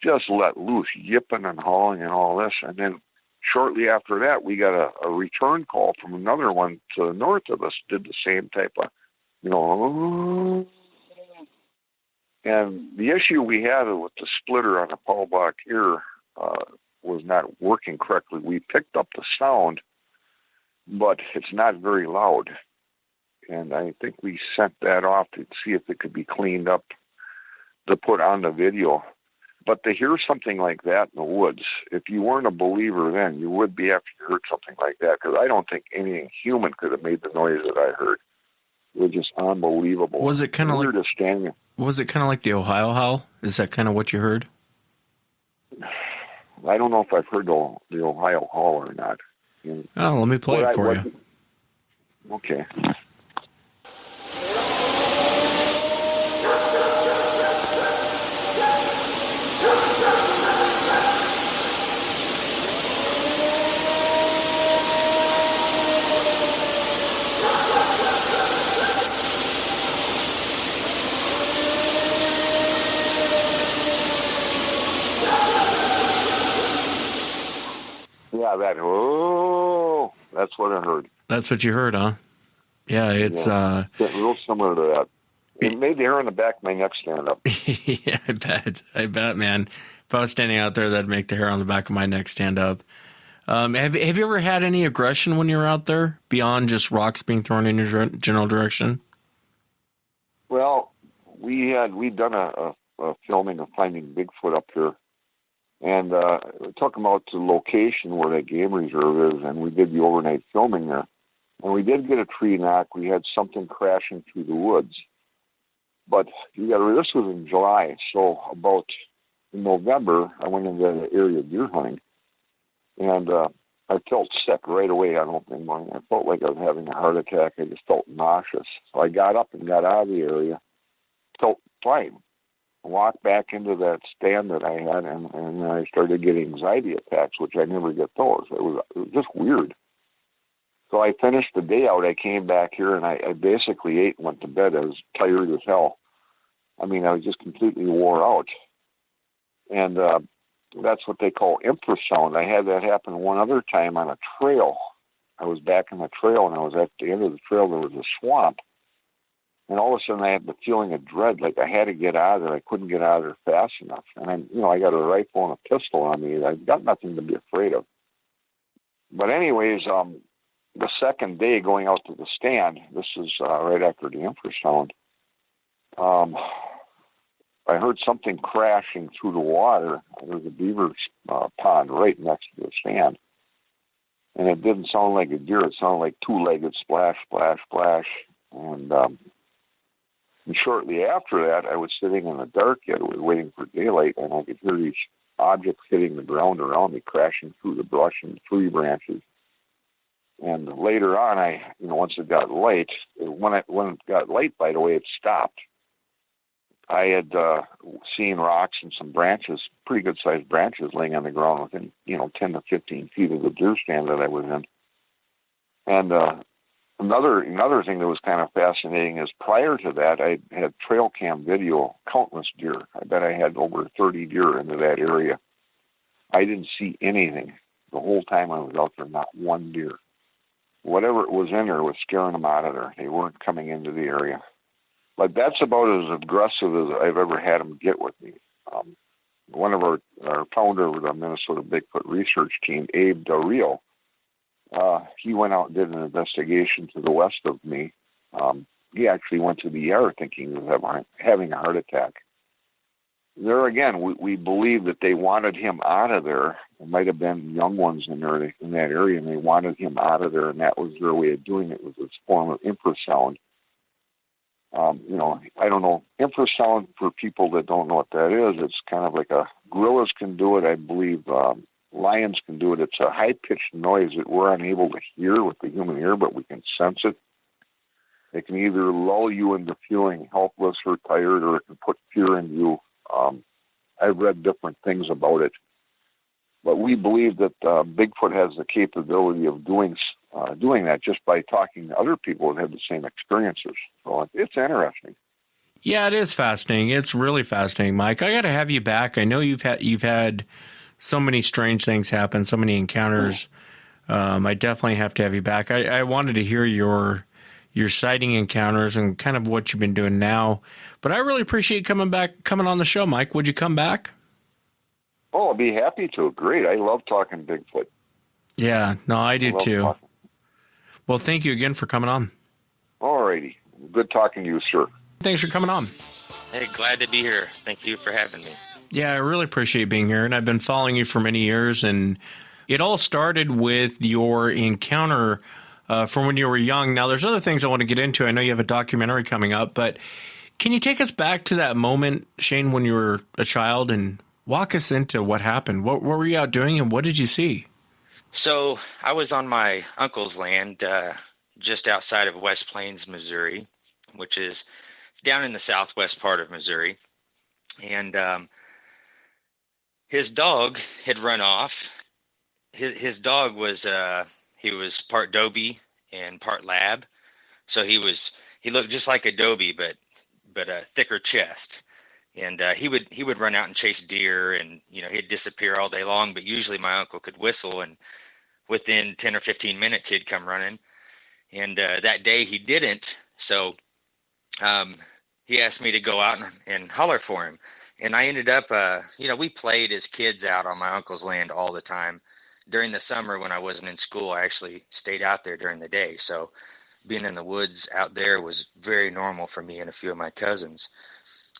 just let loose, yipping and hauling and all this. And then shortly after that, we got a return call from another one to the north of us, did the same type of, and the issue we had with the splitter on the parabolic ear was not working correctly. We picked up the sound, but it's not very loud. And I think we sent that off to see if it could be cleaned up to put on the video. But to hear something like that in the woods, if you weren't a believer then, you would be after you heard something like that, because I don't think anything human could have made the noise that I heard. It was just unbelievable. Was it kind of like just standing? Was it kind of like the Ohio howl? Is that kind of what you heard? I don't know if I've heard the Ohio howl or not. Let me play it for you. Okay. Yeah, that's what I heard. That's what you heard, huh? Yeah, it's real similar to that. It made the hair on the back of my neck stand up. Yeah, I bet, man. If I was standing out there, that'd make the hair on the back of my neck stand up. Have you ever had any aggression when you were out there beyond just rocks being thrown in your general direction? Well, we'd done a filming of finding Bigfoot up here. And we took them out to the location where that game reserve is, and we did the overnight filming there. And we did get a tree knock. We had something crashing through the woods. But this was in July, so about in November, I went into the area deer hunting, and I felt sick right away on opening morning. I felt like I was having a heart attack. I just felt nauseous. So I got up and got out of the area. Felt fine. walked back into that stand that I had, and I started getting anxiety attacks, which I never get those. It was just weird. So I finished the day out. I came back here, and I basically ate and went to bed. I was tired as hell. I mean, I was just completely wore out. And that's what they call infrasound. I had that happen one other time on a trail. I was back in the trail, and I was at the end of the trail. There was a swamp. And all of a sudden, I had the feeling of dread, like I had to get out of there. I couldn't get out of there fast enough. And I got a rifle and a pistol on me. I've got nothing to be afraid of. But anyways, the second day going out to the stand, this is right after the infrasound, I heard something crashing through the water. There was a beaver pond right next to the stand. And it didn't sound like a deer. It sounded like two-legged splash, splash, splash. And shortly after that, I was sitting in the dark yet. I was waiting for daylight, and I could hear these objects hitting the ground around me, crashing through the brush and tree branches. And later on, once it got light, when it got light, by the way, it stopped. I had seen rocks and some branches, pretty good-sized branches, laying on the ground within, 10 to 15 feet of the deer stand that I was in. And another thing that was kind of fascinating is prior to that, I had trail cam video, countless deer. I bet I had over 30 deer into that area. I didn't see anything the whole time I was out there, not one deer. Whatever it was in there was scaring them out of there. They weren't coming into the area. But that's about as aggressive as I've ever had them get with me. One of our founder of the Minnesota Bigfoot Research Team, Abe Del Rio, he went out and did an investigation to the west of me. He actually went to the ER thinking he was having a heart attack. There again, we believe that they wanted him out of there. There might have been young ones in that area, and they wanted him out of there, and that was their way of doing it, was this form of infrasound. I don't know, infrasound, for people that don't know what that is, it's kind of like gorillas can do it, I believe, lions can do it. It's a high-pitched noise that we're unable to hear with the human ear, but we can sense it. It can either lull you into feeling helpless or tired, or it can put fear in you. I've read different things about it. But we believe that Bigfoot has the capability of doing that just by talking to other people that have the same experiences. So it's interesting. Yeah, it is fascinating. It's really fascinating, Mike. I got to have you back. I know you've had so many strange things happen, so many encounters. I definitely have to have you back. I wanted to hear your sighting encounters and kind of what you've been doing now. But I really appreciate coming on the show, Mike. Would you come back? Oh, I'd be happy to. Great. I love talking Bigfoot. Yeah, no, I do too. Talking. Well, thank you again for coming on. All righty. Good talking to you, sir. Thanks for coming on. Hey, glad to be here. Thank you for having me. Yeah, I really appreciate being here, and I've been following you for many years, and it all started with your encounter from when you were young. Now, there's other things I want to get into. I know you have a documentary coming up, but can you take us back to that moment, Shane, when you were a child, and walk us into what happened? What were you out doing, and what did you see? So I was on my uncle's land just outside of West Plains, Missouri, which is down in the southwest part of Missouri. And his dog had run off. His dog was he was part Dobie and part Lab, so he looked just like a Dobie, but a thicker chest. And he would run out and chase deer, and he'd disappear all day long. But usually my uncle could whistle, and within 10 or 15 minutes he'd come running. And that day he didn't, so he asked me to go out and holler for him. And I ended up, we played as kids out on my uncle's land all the time. During the summer when I wasn't in school, I actually stayed out there during the day. So being in the woods out there was very normal for me and a few of my cousins.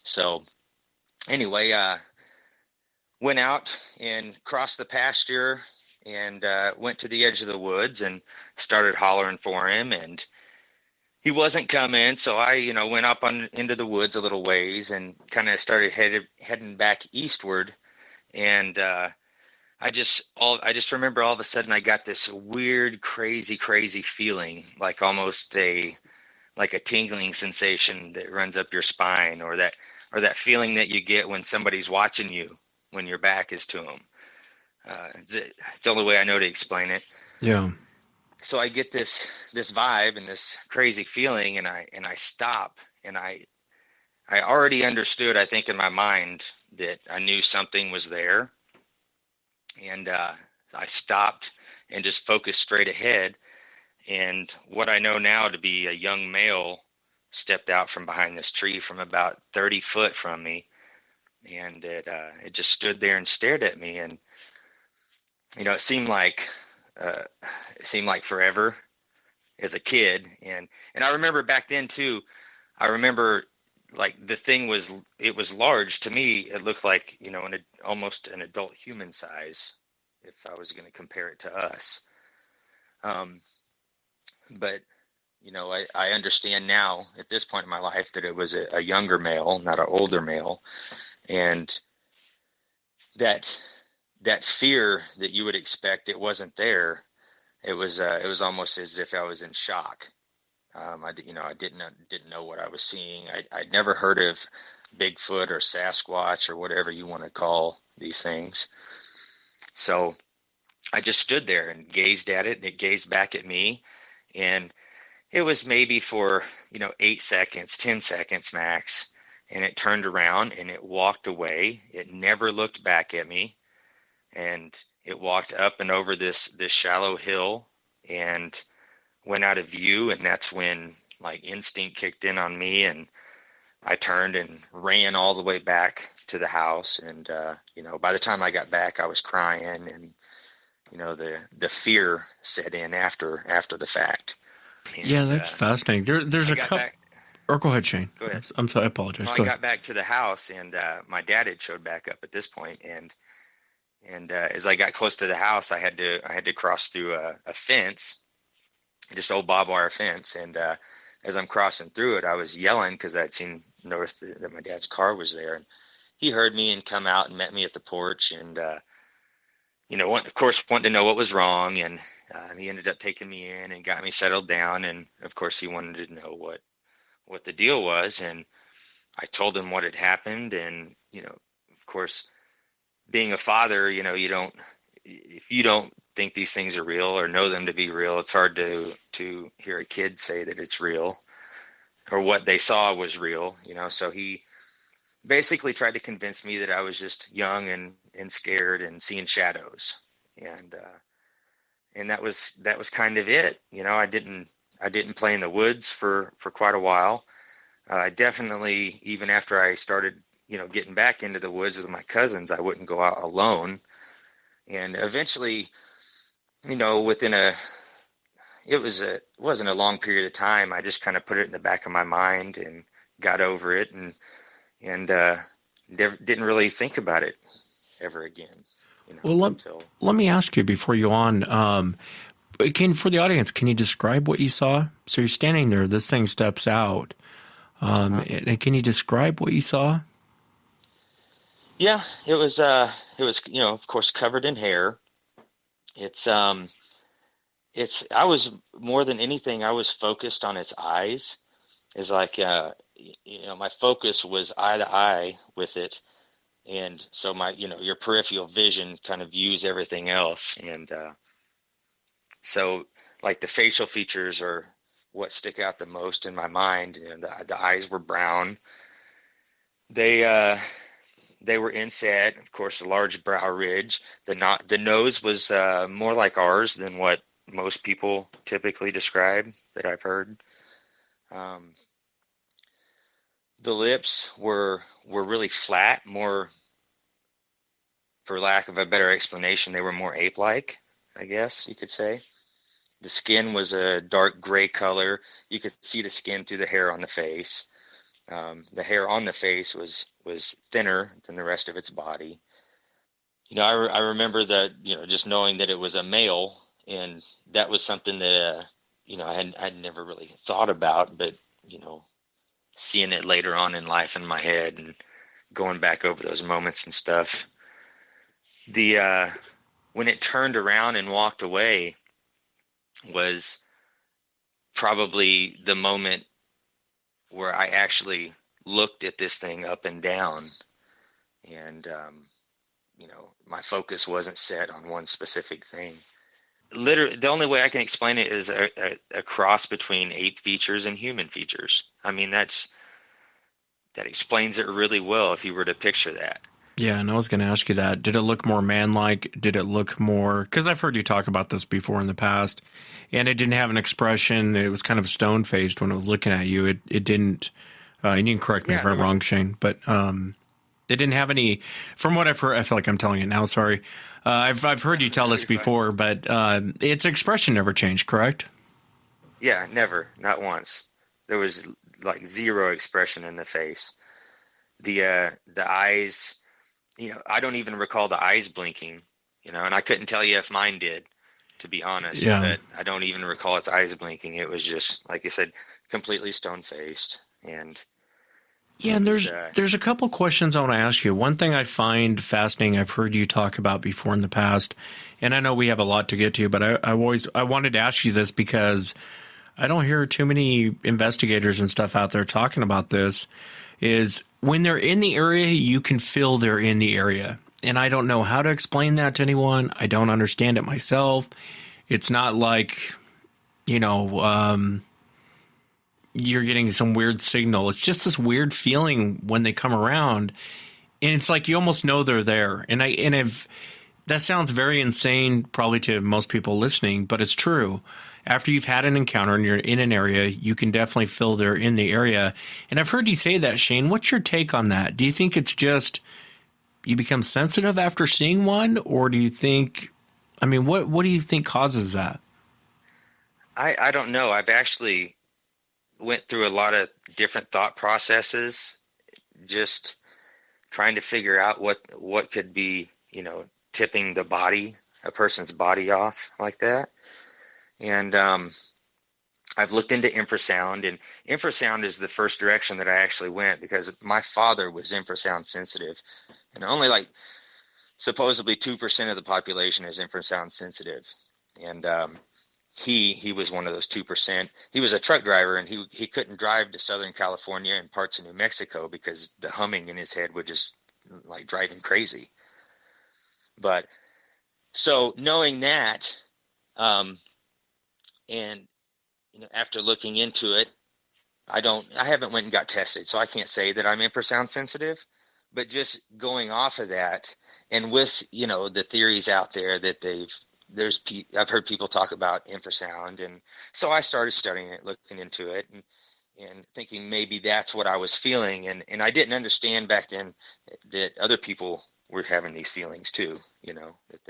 So anyway, went out and crossed the pasture and went to the edge of the woods and started hollering for him, and he wasn't coming. So I, went up into the woods a little ways and kind of started heading back eastward. And I just remember all of a sudden I got this weird, crazy feeling, like almost like a tingling sensation that runs up your spine, or that or that feeling that you get when somebody's watching you when your back is to them. It's the only way I know to explain it. Yeah. So I get this vibe and this crazy feeling, and I stop, and I already understood, I think, in my mind that I knew something was there. And I stopped and just focused straight ahead. And what I know now to be a young male stepped out from behind this tree from about 30 foot from me. And it just stood there and stared at me. And, you know, it seemed like forever as a kid. And I remember back then too, I remember like the thing was large to me. It looked like, you know, almost an adult human size, if I was going to compare it to us. But, you know, I understand now at this point in my life that it was a younger male, not an older male. And that fear that you would expect, it wasn't there. It was almost as if I was in shock. I didn't know what I was seeing. I'd never heard of Bigfoot or Sasquatch or whatever you want to call these things. So I just stood there and gazed at it, and it gazed back at me. And it was maybe for, 8 seconds, 10 seconds max. And it turned around and it walked away. It never looked back at me. And it walked up and over this shallow hill and went out of view. And that's when like instinct kicked in on me, and I turned and ran all the way back to the house. And, by the time I got back, I was crying, and, the fear set in after the fact. And, yeah, that's fascinating. There's a couple. Or go ahead, Shane. Go ahead. I'm sorry, I apologize. I got back to the house, and my dad had showed back up at this point, and as I got close to the house, I had to cross through a fence, just old barbed wire fence, and as I'm crossing through it, I was yelling because I'd noticed that my dad's car was there, and he heard me and come out and met me at the porch, and of course, wanted to know what was wrong, and he ended up taking me in and got me settled down, and of course, he wanted to know what the deal was, and I told him what had happened, and of course, being a father, if you don't think these things are real or know them to be real, it's hard to hear a kid say that it's real or what they saw was real, so he basically tried to convince me that I was just young and scared and seeing shadows, and that was kind of it. I didn't play in the woods for quite a while. I definitely, even after I started, getting back into the woods with my cousins, I wouldn't go out alone. And eventually, it wasn't a long period of time. I just kind of put it in the back of my mind and got over it, and didn't really think about it ever again. Well, let me ask you before you on. For the audience, can you describe what you saw? So you're standing there, this thing steps out. And can you describe what you saw? Yeah, it was, of course, covered in hair. I was more than anything, I was focused on its eyes. It's like, my focus was eye to eye with it. And so your peripheral vision kind of views everything else. And, so like the facial features are what stick out the most in my mind. And the eyes were brown. They were inset, of course, a large brow ridge. The nose was more like ours than what most people typically describe that I've heard. The lips were really flat, more, for lack of a better explanation, they were more ape-like, I guess you could say. The skin was a dark gray color. You could see the skin through the hair on the face. The hair on the face was thinner than the rest of its body. I remember that, just knowing that it was a male, and that was something that, I'd never really thought about, but, seeing it later on in life in my head and going back over those moments and stuff. When it turned around and walked away was probably the moment where I actually looked at this thing up and down, and my focus wasn't set on one specific thing. Literally, the only way I can explain it is a cross between ape features and human features. I mean, that explains it really well if you were to picture that. Yeah, and I was going to ask you that. Did it look more man-like? Did it look more... Because I've heard you talk about this before in the past, and it didn't have an expression. It was kind of stone-faced when it was looking at you. It didn't... and you can correct me if I'm wrong, Shane, but it didn't have any... From what I've heard, I feel like I'm telling it now, sorry. I've heard you tell this before, but its expression never changed, correct? Yeah, never. Not once. There was like zero expression in the face. The eyes... I don't even recall the eyes blinking, and I couldn't tell you if mine did, to be honest. Yeah. But I don't even recall its eyes blinking. It was just, like you said, completely stone-faced. And yeah, and there's a couple questions I want to ask you. One thing I find fascinating, I've heard you talk about before in the past, and I know we have a lot to get to, but I wanted to ask you this because I don't hear too many investigators and stuff out there talking about this, is when they're in the area, you can feel they're in the area. And I don't know how to explain that to anyone. I don't understand it myself. It's not like, you're getting some weird signal. It's just this weird feeling when they come around. And it's like you almost know they're there. And that sounds very insane probably to most people listening, but it's true. After you've had an encounter and you're in an area, you can definitely feel they're in the area. And I've heard you say that, Shane. What's your take on that? Do you think it's just you become sensitive after seeing one? Or do you think, what do you think causes that? I don't know. I've actually went through a lot of different thought processes, just trying to figure out what could be, tipping a person's body off like that. And I've looked into infrasound, and infrasound is the first direction that I actually went because my father was infrasound sensitive, and only supposedly 2% of the population is infrasound sensitive. And he was one of those 2%. He was a truck driver, and he couldn't drive to Southern California and parts of New Mexico because the humming in his head would just drive him crazy. But so knowing that, and after looking into it, I haven't went and got tested, so I can't say that I'm infrasound sensitive. But just going off of that, and with the theories out there that I've heard people talk about infrasound, and so I started studying it, looking into it, and thinking maybe that's what I was feeling, and I didn't understand back then that other people were having these feelings too, that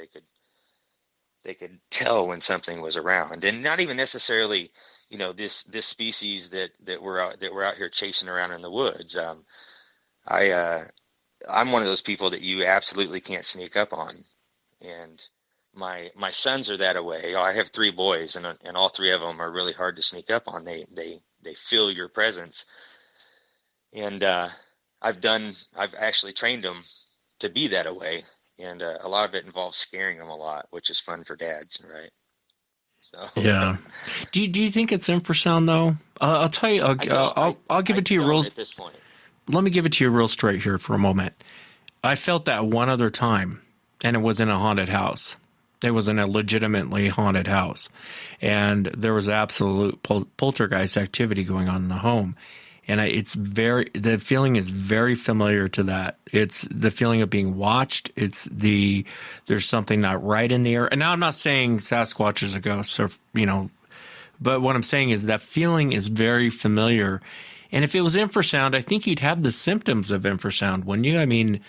they could tell when something was around, and not even necessarily, this species that we're out here chasing around in the woods. I'm one of those people that you absolutely can't sneak up on, and my sons are that way. I have 3 boys, and all 3 of them are really hard to sneak up on. They feel your presence, and I've actually trained them to be that way. And a lot of it involves scaring them a lot, which is fun for dads, right? So yeah. Do you think it's infrasound though? I'll tell you. I'll give it to you real. At this point, let me give it to you real straight here for a moment. I felt that one other time, and it was in a haunted house. It was in a legitimately haunted house, and there was absolute poltergeist activity going on in the home. And the feeling is very familiar to that. It's the feeling of being watched. There's something not right in the air. And now I'm not saying Sasquatch is a ghost, or, but what I'm saying is that feeling is very familiar. And if it was infrasound, I think you'd have the symptoms of infrasound, wouldn't you?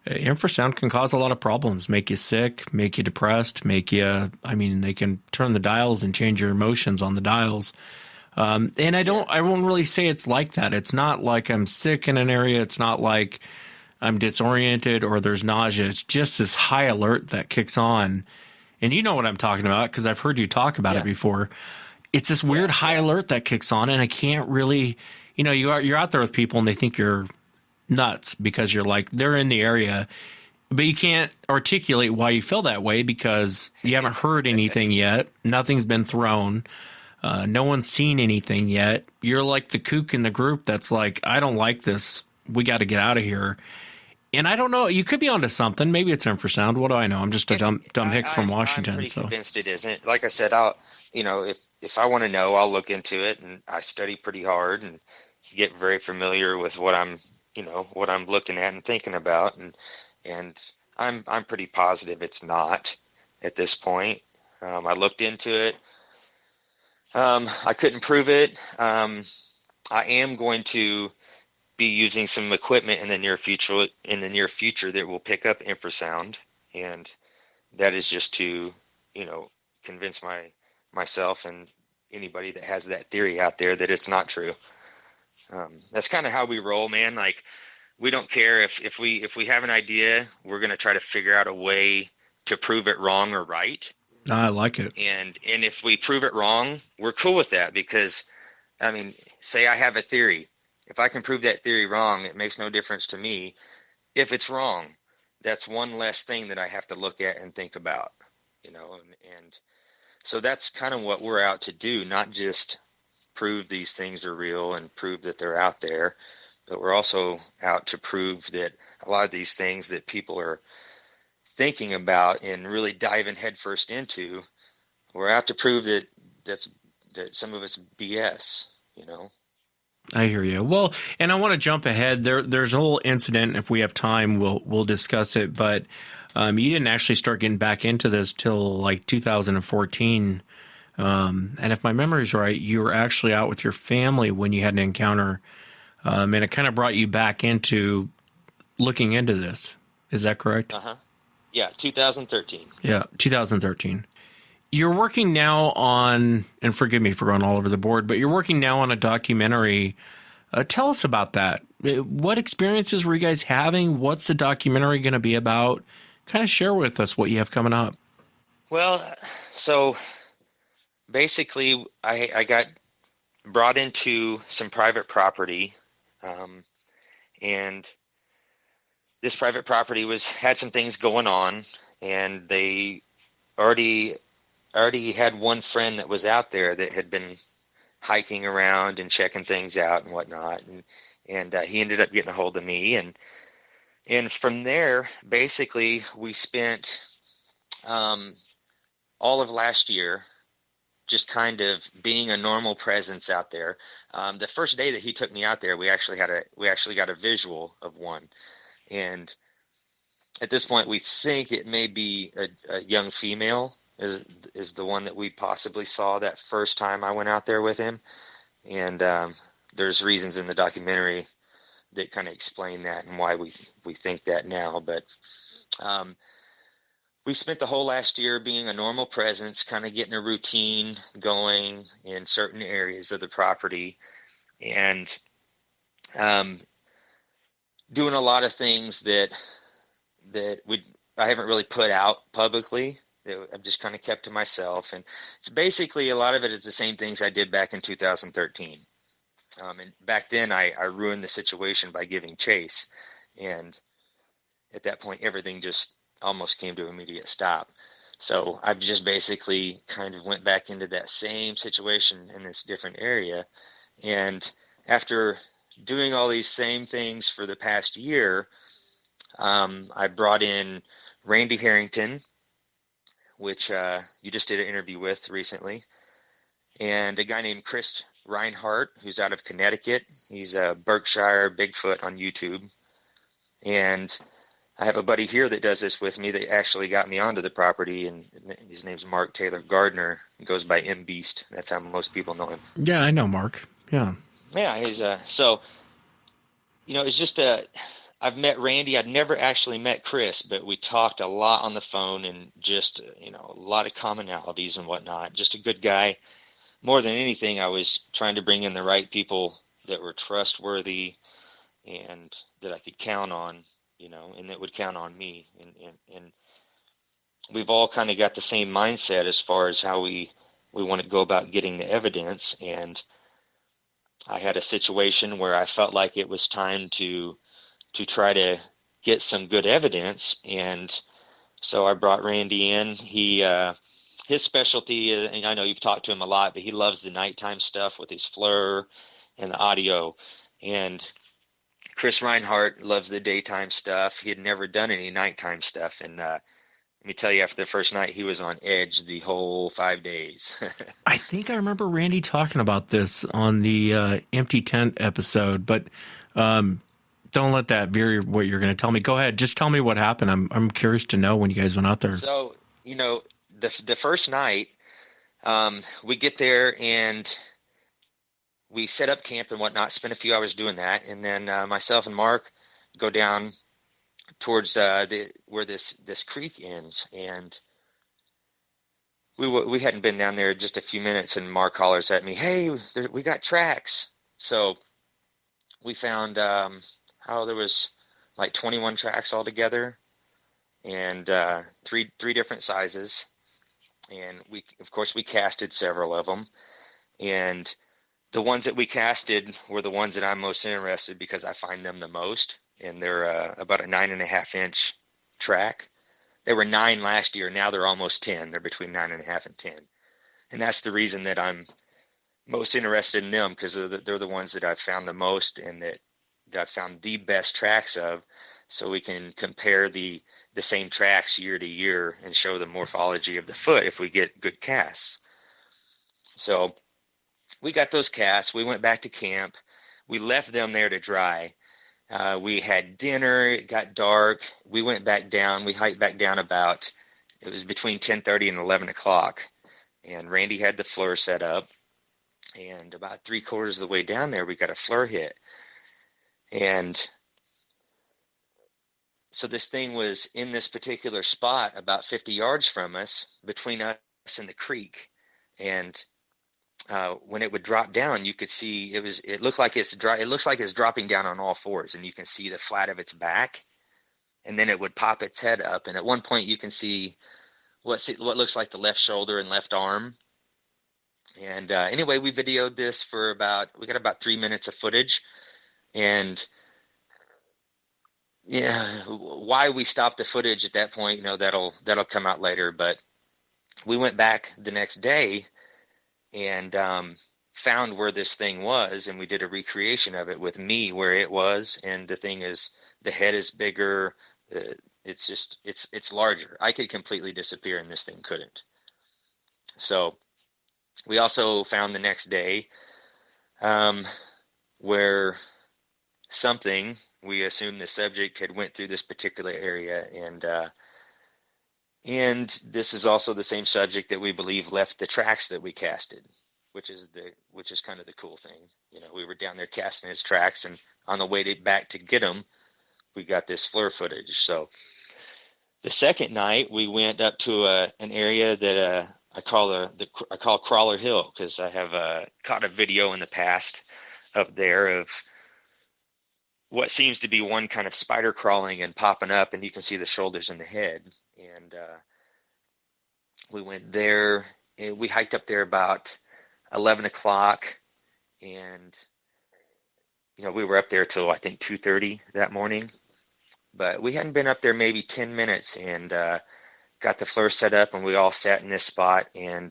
Infrasound can cause a lot of problems, make you sick, make you depressed, they can turn the dials and change your emotions on the dials. And I won't really say it's like that. It's not like I'm sick in an area. It's not like I'm disoriented or there's nausea. It's just this high alert that kicks on. And you know what I'm talking about because I've heard you talk about it before. It's this weird high alert that kicks on, and I can't really, you're out there with people and they think you're nuts because you're like, they're in the area, but you can't articulate why you feel that way because you haven't heard anything yet. Nothing's been thrown. No one's seen anything yet. You're like the kook in the group that's like, I don't like this. We got to get out of here. And I don't know. You could be onto something. Maybe it's infrasound. What do I know? I'm just a dumb hick from Washington. I'm pretty so convinced it isn't. Like I said, if I want to know, I'll look into it, and I study pretty hard and get very familiar with what I'm looking at and thinking about, and I'm pretty positive it's not at this point. I looked into it. I couldn't prove it. I am going to be using some equipment in the near future that will pick up infrasound, and that is just to, convince myself and anybody that has that theory out there that it's not true. That's kind of how we roll, man. Like, we don't care if we have an idea, we're going to try to figure out a way to prove it wrong or right. I like it. And if we prove it wrong, we're cool with that, because, I mean, say I have a theory. If I can prove that theory wrong, it makes no difference to me. If it's wrong, that's one less thing that I have to look at and think about, and so that's kind of what we're out to do, not just prove these things are real and prove that they're out there, but we're also out to prove that a lot of these things that people are thinking about and really diving headfirst into, we're out to prove that some of it's BS, I hear you. Well, and I want to jump ahead. There's a little incident. If we have time, we'll discuss it. But you didn't actually start getting back into this till like 2014. And if my memory is right, you were actually out with your family when you had an encounter, and it kind of brought you back into looking into this. Is that correct? Yeah, 2013. Yeah, 2013. You're working now on, and forgive me for going all over the board, but you're working now on a documentary. Tell us about that. What experiences were you guys having? What's the documentary going to be about? Kind of share with us what you have coming up. Well, so basically I got brought into some private property, and this private property had some things going on, and they already had one friend that was out there that had been hiking around and checking things out and whatnot, and he ended up getting a hold of me, and from there, basically, we spent all of last year just kind of being a normal presence out there. The first day that he took me out there, we actually got a visual of one, and at this point, we think it may be a young female. Is the one that we possibly saw that first time I went out there with him. And there's reasons in the documentary that kind of explain that and why we think that now. But we spent the whole last year being a normal presence, kind of getting a routine going in certain areas of the property, and doing a lot of things that I haven't really put out publicly. I've just kind of kept to myself, and it's basically a lot of it is the same things I did back in 2013. And back then I ruined the situation by giving chase, and at that point everything just almost came to an immediate stop. So I've just basically kind of went back into that same situation in this different area, and after doing all these same things for the past year, I brought in Randy Harrington, which you just did an interview with recently, and a guy named Chris Reinhardt, who's out of Connecticut. He's a Berkshire Bigfoot on YouTube. And I have a buddy here that does this with me that actually got me onto the property, and his name's Mark Taylor Gardner. He goes by M Beast. That's how most people know him. Yeah, I know Mark. Yeah. Yeah, he's so, it's just I've met Randy. I'd never actually met Chris, but we talked a lot on the phone, and just, a lot of commonalities and whatnot. Just a good guy. More than anything, I was trying to bring in the right people that were trustworthy and that I could count on, and that would count on me. And we've all kind of got the same mindset as far as how we want to go about getting the evidence. And I had a situation where I felt like it was time to try to get some good evidence, and so I brought Randy in. He his specialty, and I know you've talked to him a lot, but he loves the nighttime stuff with his FLIR and the audio. And Chris Reinhardt loves the daytime stuff. He had never done any nighttime stuff. And let me tell you, after the first night, he was on edge the whole 5 days. I think I remember Randy talking about this on the Empty Tent episode, but don't let that veer what you're going to tell me. Go ahead. Just tell me what happened. I'm curious to know when you guys went out there. So, the first night, we get there and we set up camp and whatnot, spend a few hours doing that. And then myself and Mark go down towards where this creek ends. And we hadn't been down there just a few minutes, and Mark hollers at me, "Hey, we got tracks." So we found there was like 21 tracks altogether, and three different sizes. And we casted several of them, and the ones that we casted were the ones that I'm most interested because I find them the most, and they're about a 9.5-inch track. They were 9 last year. Now they're almost 10. They're between 9.5 and 10. And that's the reason that I'm most interested in them, because they're the ones that I've found the most and that I've found the best tracks of, so we can compare the same tracks year to year and show the morphology of the foot if we get good casts. So we got those casts. We went back to camp. We left them there to dry. We had dinner. It got dark. We went back down. We hiked back down it was between 10:30 and 11 o'clock. And Randy had the FLIR set up. And about 3/4 of the way down there, we got a FLIR hit. And so this thing was in this particular spot about 50 yards from us, between us and the creek. And when it would drop down, you could see it looks like it's dropping down on all fours, and you can see the flat of its back, and then it would pop its head up. And at one point you can see what looks like the left shoulder and left arm. And anyway, we videoed this we got about 3 minutes of footage. And yeah, why we stopped the footage at that point, that'll come out later. But we went back the next day and found where this thing was, and we did a recreation of it with me where it was. And the head is bigger. It's larger. I could completely disappear and this thing couldn't. So we also found the next day where something, we assumed the subject had went through this particular area, and this is also the same subject that we believe left the tracks that we casted, which is kind of the cool thing. We were down there casting his tracks, and on the way back to get them, we got this FLIR footage. So the second night we went up to an area that I call Crawler Hill, because I have caught a video in the past up there of what seems to be one kind of spider crawling and popping up, and you can see the shoulders and the head. And we went there, and we hiked up there about 11 o'clock, and we were up there till I think 2:30 that morning. But we hadn't been up there maybe 10 minutes, and got the FLIR set up, and we all sat in this spot, and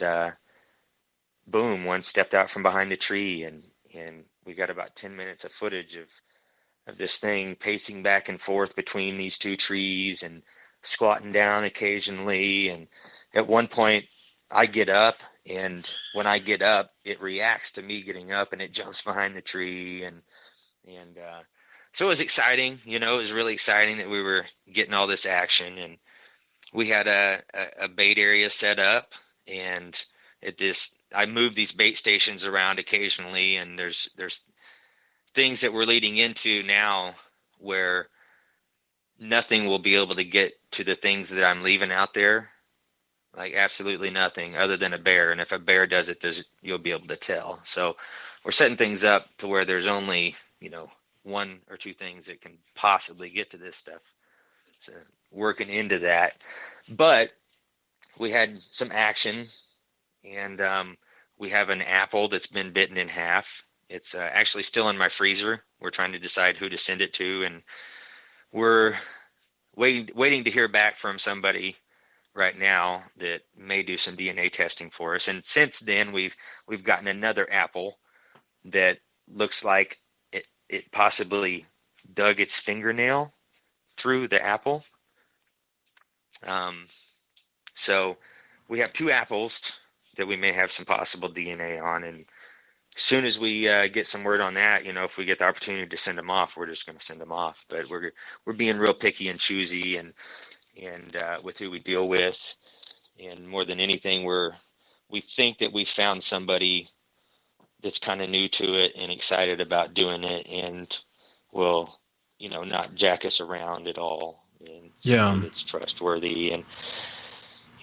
boom, one stepped out from behind a tree, and we got about 10 minutes of footage of this thing pacing back and forth between these two trees and squatting down occasionally. And at one point I get up, and when I get up, it reacts to me getting up, and it jumps behind the tree. And so it was exciting. It was really exciting that we were getting all this action. And we had a bait area set up, and I move these bait stations around occasionally, and there's things that we're leading into now where nothing will be able to get to the things that I'm leaving out there, like absolutely nothing other than a bear. And if a bear does it, you'll be able to tell. So we're setting things up to where there's only, one or two things that can possibly get to this stuff. So working into that. But we had some action, and we have an apple that's been bitten in half. It's actually still in my freezer. We're trying to decide who to send it to, and we're waiting to hear back from somebody right now that may do some DNA testing for us. And since then, we've gotten another apple that looks like it possibly dug its fingernail through the apple. So we have 2 apples that we may have some possible DNA on, and as soon as we get some word on that, if we get the opportunity to send them off, we're just going to send them off. But we're being real picky and choosy, and with who we deal with, and more than anything, we think that we found somebody that's kind of new to it and excited about doing it, and will, not jack us around at all, and somebody that's trustworthy. And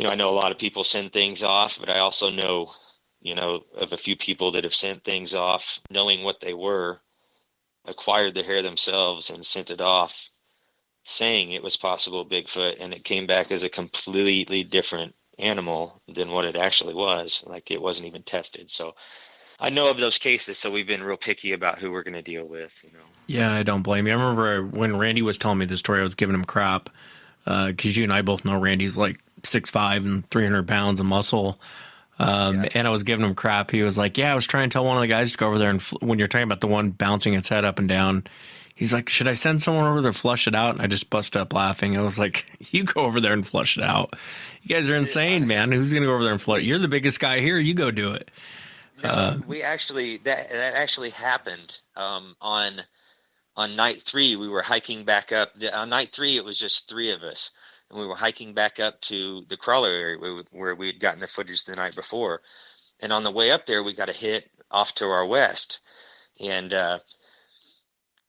I know a lot of people send things off, but I also know of a few people that have sent things off knowing what they were, acquired the hair themselves and sent it off saying it was possible Bigfoot, and it came back as a completely different animal than what it actually was. Like, it wasn't even tested. So I know of those cases, so we've been real picky about who we're going to deal with, Yeah, I don't blame you. I remember when Randy was telling me the story, I was giving him crap, because you and I both know Randy's like 6'5" and 300 pounds of muscle. And I was giving him crap. He was like, I was trying to tell one of the guys to go over there, and when you're talking about the one bouncing its head up and down, he's like, should I send someone over there to flush it out? And I just busted up laughing. I was like, you go over there and flush it out. You guys are insane, man. Who's going to go over there and flush? You're the biggest guy here. You go do it. We actually, that actually happened on night 3. We were hiking back up. On night 3, it was just 3 of us. And we were hiking back up to the crawler area where we had gotten the footage the night before. And on the way up there, we got a hit off to our west. And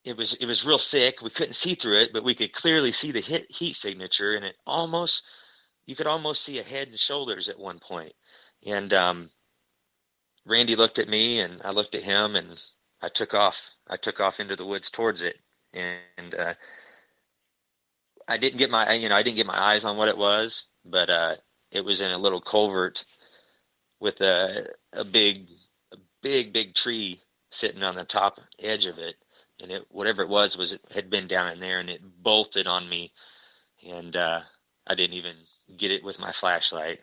it was real thick. We couldn't see through it, but we could clearly see the heat signature. And you could almost see a head and shoulders at one point. And Randy looked at me, and I looked at him, and I took off into the woods towards it. And I didn't get my eyes on what it was, but it was in a little culvert with a big tree sitting on the top edge of it, and whatever it was it had been down in there, and it bolted on me, and I didn't even get it with my flashlight.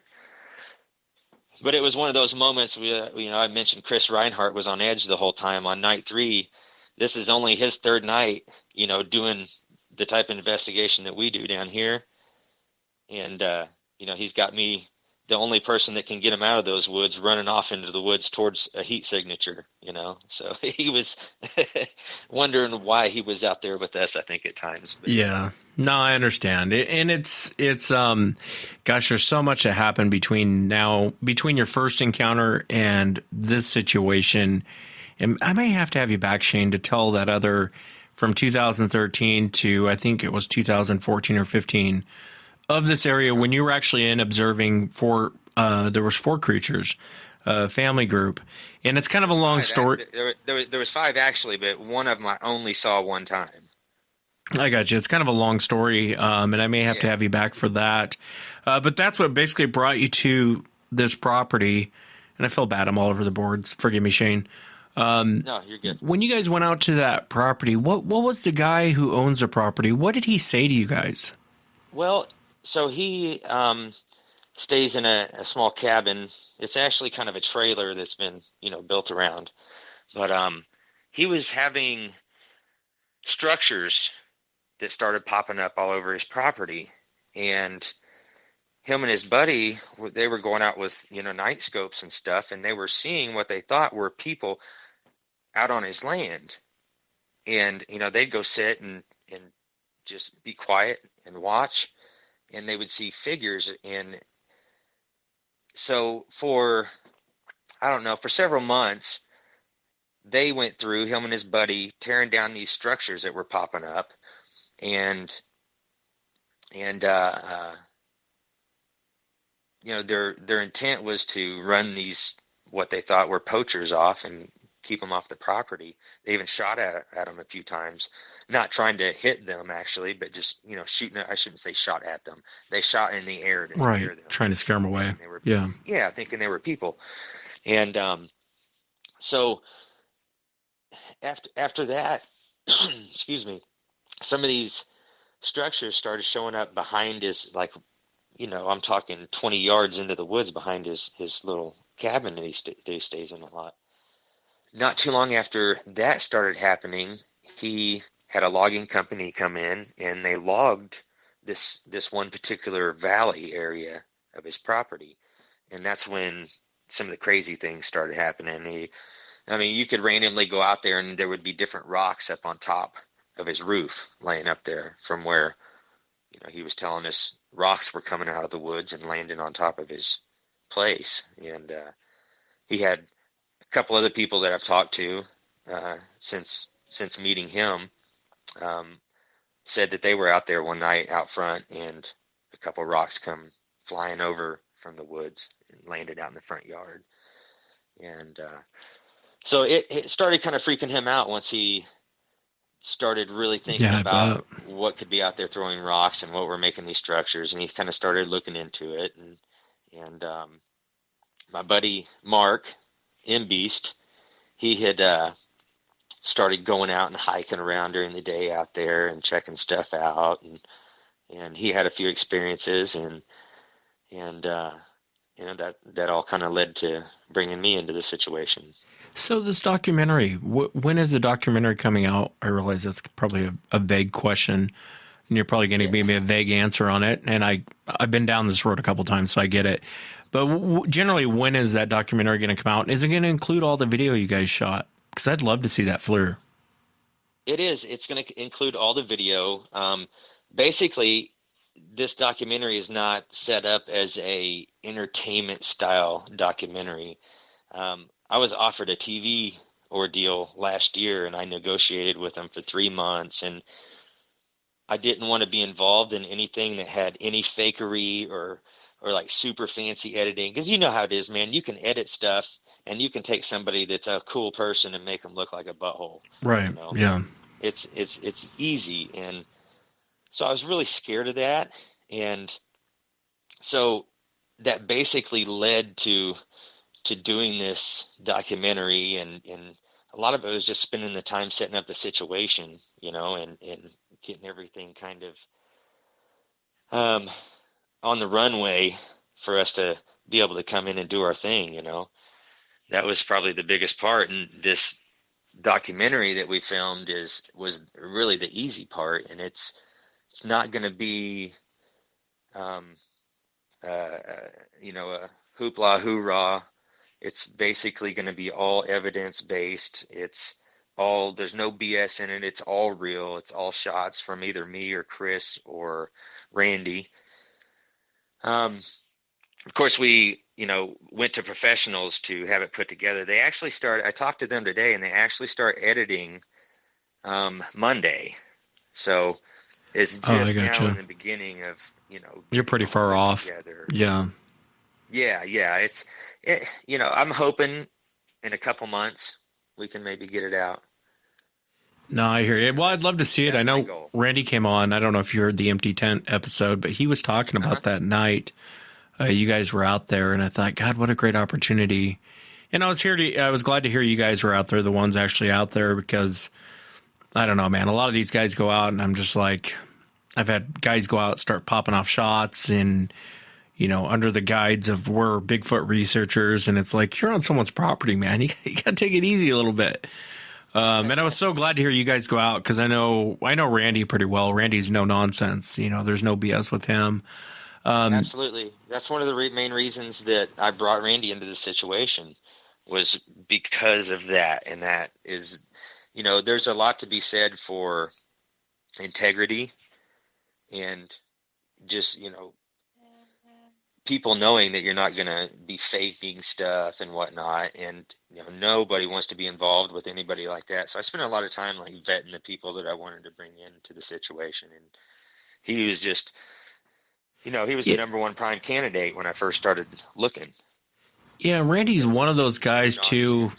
But it was one of those moments. I mentioned Chris Reinhardt was on edge the whole time on night 3. This is only his 3rd night, doing the type of investigation that we do down here. And, he's got me, the only person that can get him out of those woods, running off into the woods towards a heat signature, So he was wondering why he was out there with us, I think, at times. But, yeah. No, I understand. And it's gosh, there's so much that happened between your first encounter and this situation. And I may have to have you back, Shane, to tell that other from 2013 to, I think it was 2014 or 15, of this area when you were actually in observing there was 4 creatures, family group. And it's kind of a long story. There was 5 actually, but one of them I only saw one time. I got you. It's kind of a long story, and I may have to have you back for that. But that's what basically brought you to this property. And I feel bad. I'm all over the boards. Forgive me, Shane. No, you're good. When you guys went out to that property, what was the guy who owns the property? What did he say to you guys? Well, so he stays in a small cabin. It's actually kind of a trailer that's been, built around. But he was having structures that started popping up all over his property. And him and his buddy, they were going out with, night scopes and stuff, and they were seeing what they thought were people out on his land. And, they'd go sit and just be quiet and watch, and they would see figures. And so for several months, they went through, him and his buddy, tearing down these structures that were popping up. And their intent was to run these, what they thought were poachers, off and keep them off the property. They even shot at them a few times, not trying to hit them actually, but just, shooting. I shouldn't say shot at them. They shot in the air to scare them. Trying to scare them away. Thinking they were people. And so after that, excuse me, some of these structures started showing up behind his, I'm talking 20 yards into the woods behind his little cabin that he stays in a lot. Not too long after that started happening, he had a logging company come in, and they logged this one particular valley area of his property. And that's when some of the crazy things started happening. You could randomly go out there and there would be different rocks up on top of his roof laying up there from where, he was telling us rocks were coming out of the woods and landing on top of his place. And he had a couple other people that I've talked to since meeting him said that they were out there one night out front, and a couple rocks come flying over from the woods and landed out in the front yard. And so it started kind of freaking him out once he started really thinking about what could be out there throwing rocks and what were making these structures. And he kind of started looking into it. And my buddy Mark, M-Beast, he had started going out and hiking around during the day out there and checking stuff out. And he had a few experiences, and that all kind of led to bringing me into the situation. So this documentary, when is the documentary coming out? I realize that's probably a vague question, and you're probably going to give me a vague answer on it. And I've been down this road a couple times, so I get it. But generally, when is that documentary going to come out? Is it going to include all the video you guys shot? Because I'd love to see that FLIR. It is. It's going to include all the video. Basically, this documentary is not set up as a entertainment style documentary. I was offered a TV ordeal last year, and I negotiated with them for 3 months, and I didn't want to be involved in anything that had any fakery or like super fancy editing, because you know how it is, man. You can edit stuff, and you can take somebody that's a cool person and make them look like a butthole. Right. Yeah. It's easy, and so I was really scared of that, and so that basically led to doing this documentary, and a lot of it was just spending the time setting up the situation, and getting everything kind of on the runway for us to be able to come in and do our thing. That was probably the biggest part. And this documentary that we filmed was really the easy part, and it's not going to be a hoopla hoorah. It's basically going to be all evidence-based. There's no BS in it. It's all real. It's all shots from either me or Chris or Randy. Of course, we, went to professionals to have it put together. They actually I talked to them today, and they actually start editing Monday. So it's just now in the beginning of, You're pretty far off. Together. Yeah. Yeah. I'm hoping in a couple months we can maybe get it out. No, I hear you. Well, I'd love to see it. I know Randy came on. I don't know if you heard the Empty Tent episode, but he was talking about that night. You guys were out there, and I thought, God, what a great opportunity. And I was glad to hear you guys were out there, the ones actually out there, because I don't know, man, a lot of these guys go out, and I'm just like, I've had guys go out, start popping off shots, and under the guides of we're Bigfoot researchers, and it's like, you're on someone's property, man. You got to take it easy a little bit. And I was so glad to hear you guys go out, because I know Randy pretty well. Randy's no nonsense. There's no BS with him. Absolutely. That's one of the main reasons that I brought Randy into this situation, was because of that. And that is, there's a lot to be said for integrity and just, people knowing that you're not going to be faking stuff and whatnot. And, nobody wants to be involved with anybody like that. So I spent a lot of time like vetting the people that I wanted to bring into the situation. And he was just, he was the number one prime candidate when I first started looking. Yeah. Randy's one of those guys too.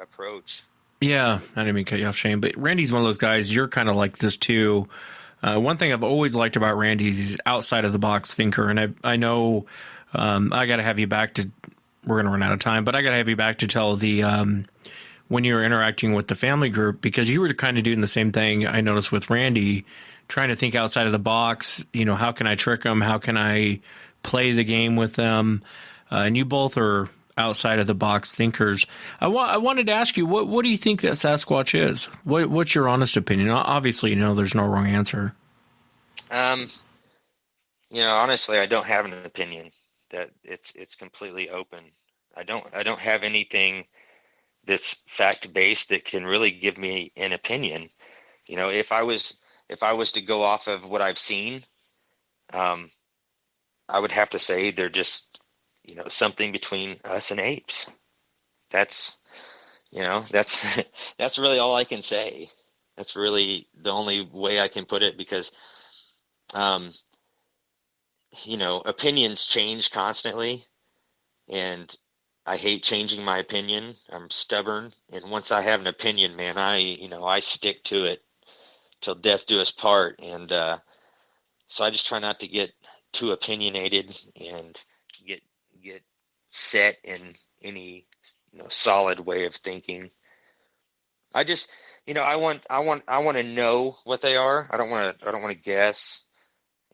Approach. Yeah. I didn't mean to cut you off, Shane, but Randy's one of those guys. You're kind of like this too. One thing I've always liked about Randy is he's outside of the box thinker. And I know I got to have you back to, we're going to run out of time, but I got to have you back to tell the, when you were interacting with the family group, because you were kind of doing the same thing I noticed with Randy, trying to think outside of the box. How can I trick them? How can I play the game with them, and you both are outside of the box thinkers. I wanted to ask you, what do you think that Sasquatch is? What's your honest opinion? Obviously, there's no wrong answer. Honestly, I don't have an opinion. That it's completely open. I don't have anything that's fact based that can really give me an opinion. If I was to go off of what I've seen, I would have to say they're just something between us and apes. That's that's really all I can say. That's really the only way I can put it, because opinions change constantly, and I hate changing my opinion. I'm stubborn, and once I have an opinion, man, I stick to it till death do us part. And so I just try not to get too opinionated and get set in any solid way of thinking. I just I want to know what they are. I don't want to guess.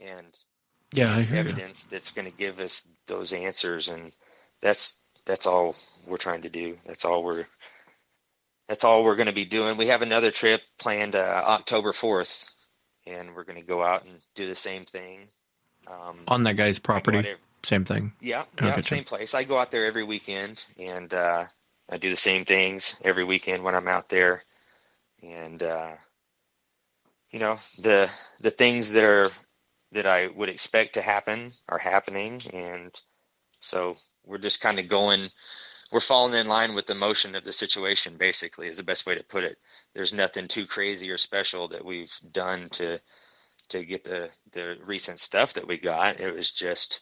And there's evidence that's going to give us those answers, and that's all we're trying to do. That's all we're going to be doing. We have another trip planned October 4th, and we're going to go out and do the same thing. On that guy's property? Same thing? Yeah, same place. I go out there every weekend, and I do the same things every weekend when I'm out there. And, the things that I would expect to happen are happening. And so we're just kind of we're falling in line with the motion of the situation, basically, is the best way to put it. There's nothing too crazy or special that we've done to get the recent stuff that we got. It was just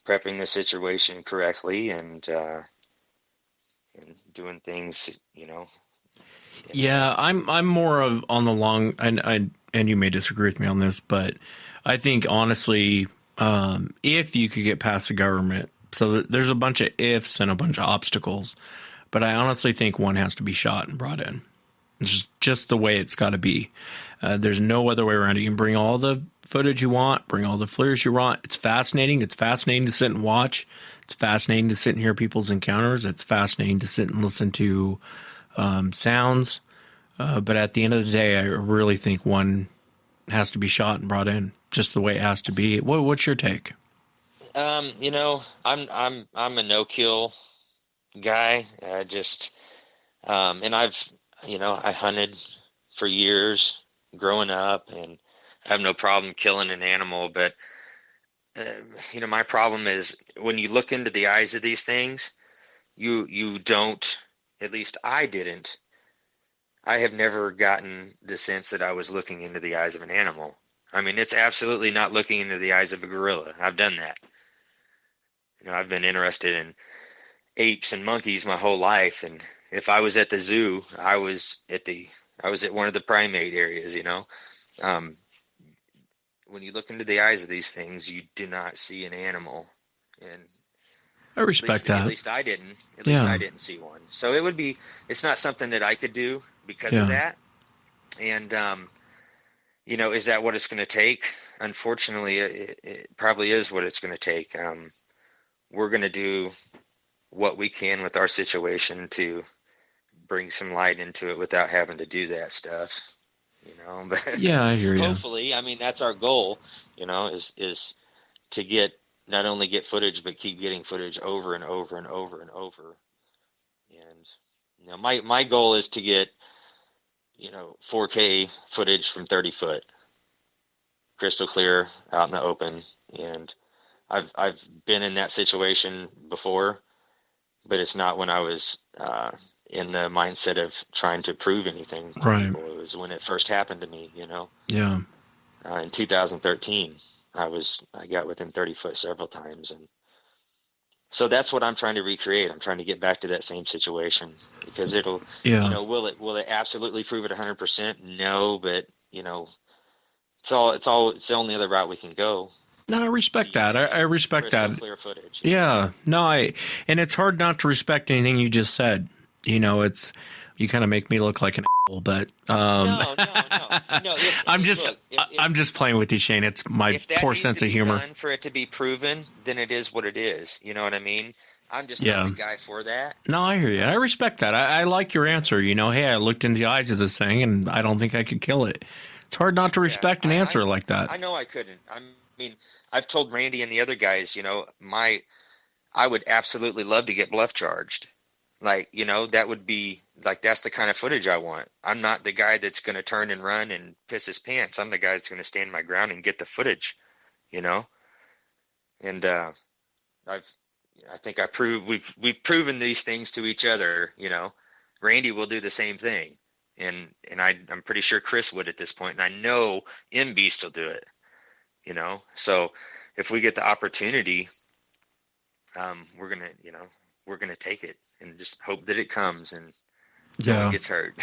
prepping the situation correctly and doing things, Yeah, I'm more of on the long, and you may disagree with me on this, but I think honestly, if you could get past the government, so there's a bunch of ifs and a bunch of obstacles, but I honestly think one has to be shot and brought in. It's just the way it's got to be. There's no other way around it. You can bring all the footage you want, bring all the FLIRs you want. It's fascinating. It's fascinating to sit and watch. It's fascinating to sit and hear people's encounters. It's fascinating to sit and listen to sounds. But at the end of the day, I really think one has to be shot and brought in, just the way it has to be. What's your take? I'm a no-kill guy. And I've, I hunted for years growing up, and I have no problem killing an animal. But, my problem is when you look into the eyes of these things, you don't, at least I didn't. I have never gotten the sense that I was looking into the eyes of an animal. I mean, it's absolutely not looking into the eyes of a gorilla. I've done that. I've been interested in apes and monkeys my whole life, and if I was at the zoo, I was at one of the primate areas. When you look into the eyes of these things, you do not see an animal, and I respect that. At least I didn't. At least I didn't see one. So it's not something that I could do because of that. And is that what it's going to take? Unfortunately, it probably is what it's going to take. We're going to do what we can with our situation to bring some light into it without having to do that stuff, But yeah, I hear you. Hopefully, that's our goal, is to not only get footage, but keep getting footage over and over and over and over. And my goal is to get 4K footage from 30 foot, crystal clear, out in the open. And I've been in that situation before, but it's not when I was in the mindset of trying to prove anything. Right. It was when it first happened to me, Yeah. In 2013, I got within 30 foot several times. And so that's what I'm trying to recreate. I'm trying to get back to that same situation, because it'll, will it absolutely prove it 100%? No, but it's the only other route we can go. No, I respect that. I respect that. Clear footage. Yeah. No, and it's hard not to respect anything you just said. It's You kind of make me look like an asshole, but No. I'm just playing with you, Shane. It's my poor sense of humor. Done for it to be proven, then it is what it is. You know what I mean? I'm just not the guy for that. No, I hear you. I respect that. I like your answer. You know, hey, I looked in the eyes of this thing, and I don't think I could kill it. It's hard not to respect an answer like that. I know I couldn't. I mean, I've told Randy and the other guys, you know, I would absolutely love to get bluff charged. Like, you know, that would be like, that's the kind of footage I want. I'm not the guy that's going to turn and run and piss his pants. I'm the guy that's going to stand my ground and get the footage, you know? And I think we've proven these things to each other, you know. Randy will do the same thing. And I'm pretty sure Chris would at this point. And I know M-Beast will do it, you know? So if we get the opportunity, we're going to take it and just hope that it comes and no one gets hurt.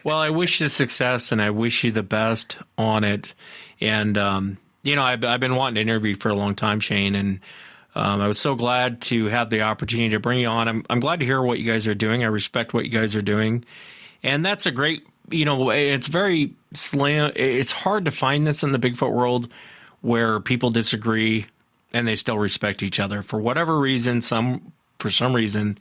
Well, I wish you success and I wish you the best on it. And, you know, I've been wanting to interview for a long time, Shane, and I was so glad to have the opportunity to bring you on. I'm glad to hear what you guys are doing. I respect what you guys are doing. And that's a great, you know, it's very slim. It's hard to find this in the Bigfoot world where people disagree and they still respect each other. For whatever reason, for some reason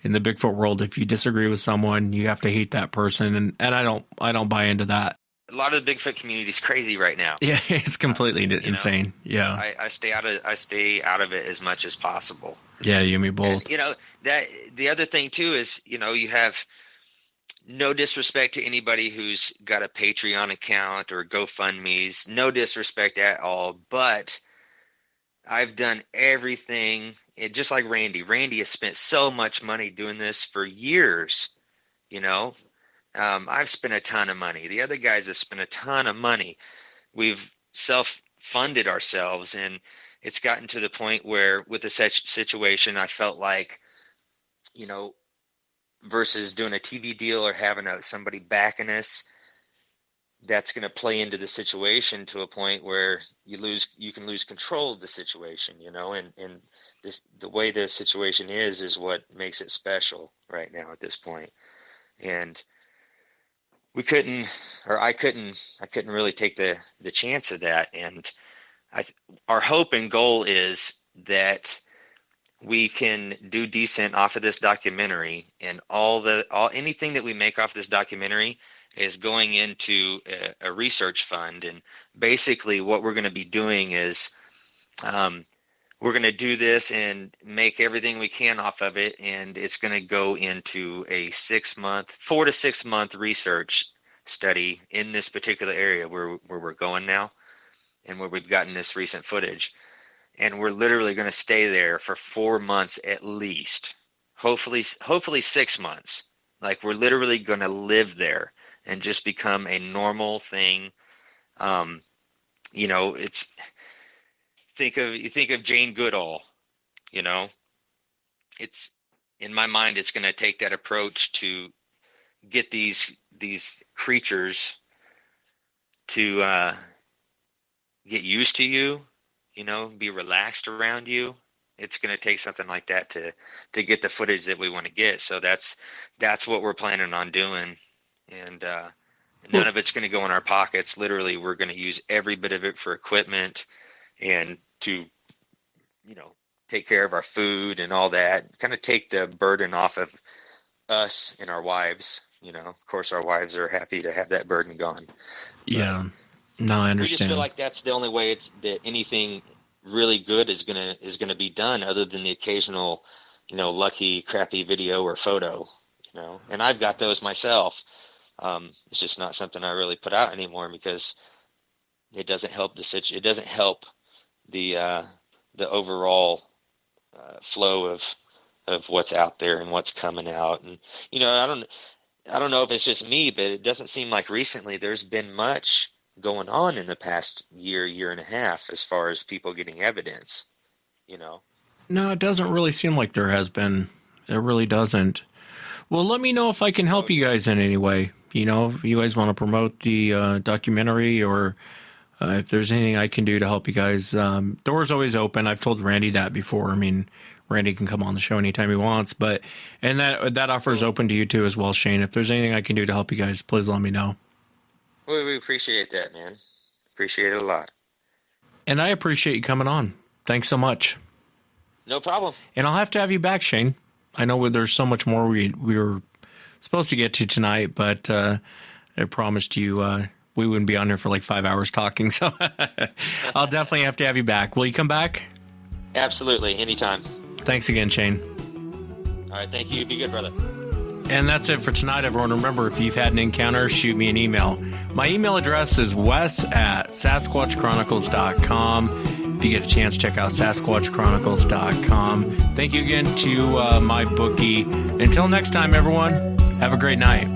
in the Bigfoot world, if you disagree with someone, you have to hate that person. And I don't buy into that. A lot of the Bigfoot community is crazy right now. Yeah, it's completely insane. Know, yeah, I stay out of it as much as possible. Yeah, you and me both. And, you know, that the other thing too is, you know, you have no disrespect to anybody who's got a Patreon account or GoFundMe's, no disrespect at all. But I've done everything, just like Randy. Randy has spent so much money doing this for years, you know. I've spent a ton of money. The other guys have spent a ton of money. We've self-funded ourselves, and it's gotten to the point where with the situation, I felt like, you know, versus doing a TV deal or having somebody backing us, that's going to play into the situation to a point where you can lose control of the situation, you know, and the way the situation is what makes it special right now at this point. And I couldn't really take the chance of that. And our hope and goal is that we can do decent off of this documentary, and anything that we make off this documentary is going into a research fund. And basically what we're going to be doing is we're going to do this and make everything we can off of it, and it's going to go into a 4 to 6 month research study in this particular area where we're going now and where we've gotten this recent footage. And we're literally going to stay there for 4 months at least, hopefully 6 months. Like, we're literally going to live there and just become a normal thing. You know, you think of Jane Goodall, you know, it's, in my mind, it's going to take that approach to get these creatures to get used to you, you know, be relaxed around you. It's going to take something like that to get the footage that we want to get. So that's what we're planning on doing. And none of it's going to go in our pockets. Literally, we're going to use every bit of it for equipment and to, you know, take care of our food and all that, kind of take the burden off of us and our wives. You know, of course, our wives are happy to have that burden gone. Yeah. No, I understand. We just feel like that's the only way that anything really good is gonna be done, other than the occasional, you know, lucky crappy video or photo, you know. And I've got those myself. It's just not something I really put out anymore because it doesn't help it doesn't help the overall flow of what's out there and what's coming out. And you know, I don't know if it's just me, but it doesn't seem like recently there's been much going on in the past year and a half as far as people getting evidence, you know. No, it doesn't really seem like there has been. It really doesn't. Well, let me know if I can help you guys in any way. You know, if you guys want to promote the documentary, or if there's anything I can do to help you guys. Door's always open. I've told Randy that before. I mean, Randy can come on the show anytime he wants. And that offer is open to you too as well, Shane. If there's anything I can do to help you guys, please let me know. We appreciate that, man. Appreciate it a lot. And I appreciate you coming on. Thanks so much. No problem. And I'll have to have you back, Shane. I know there's so much more we were supposed to get to tonight, but I promised you we wouldn't be on here for like 5 hours talking. So I'll definitely have to have you back. Will you come back? Absolutely. Anytime. Thanks again, Shane. All right. Thank you. Be good, brother. And that's it for tonight, everyone. Remember, if you've had an encounter, shoot me an email. My email address is wes@sasquatchchronicles.com. If you get a chance, check out sasquatchchronicles.com. Thank you again to my bookie. Until next time, everyone, have a great night.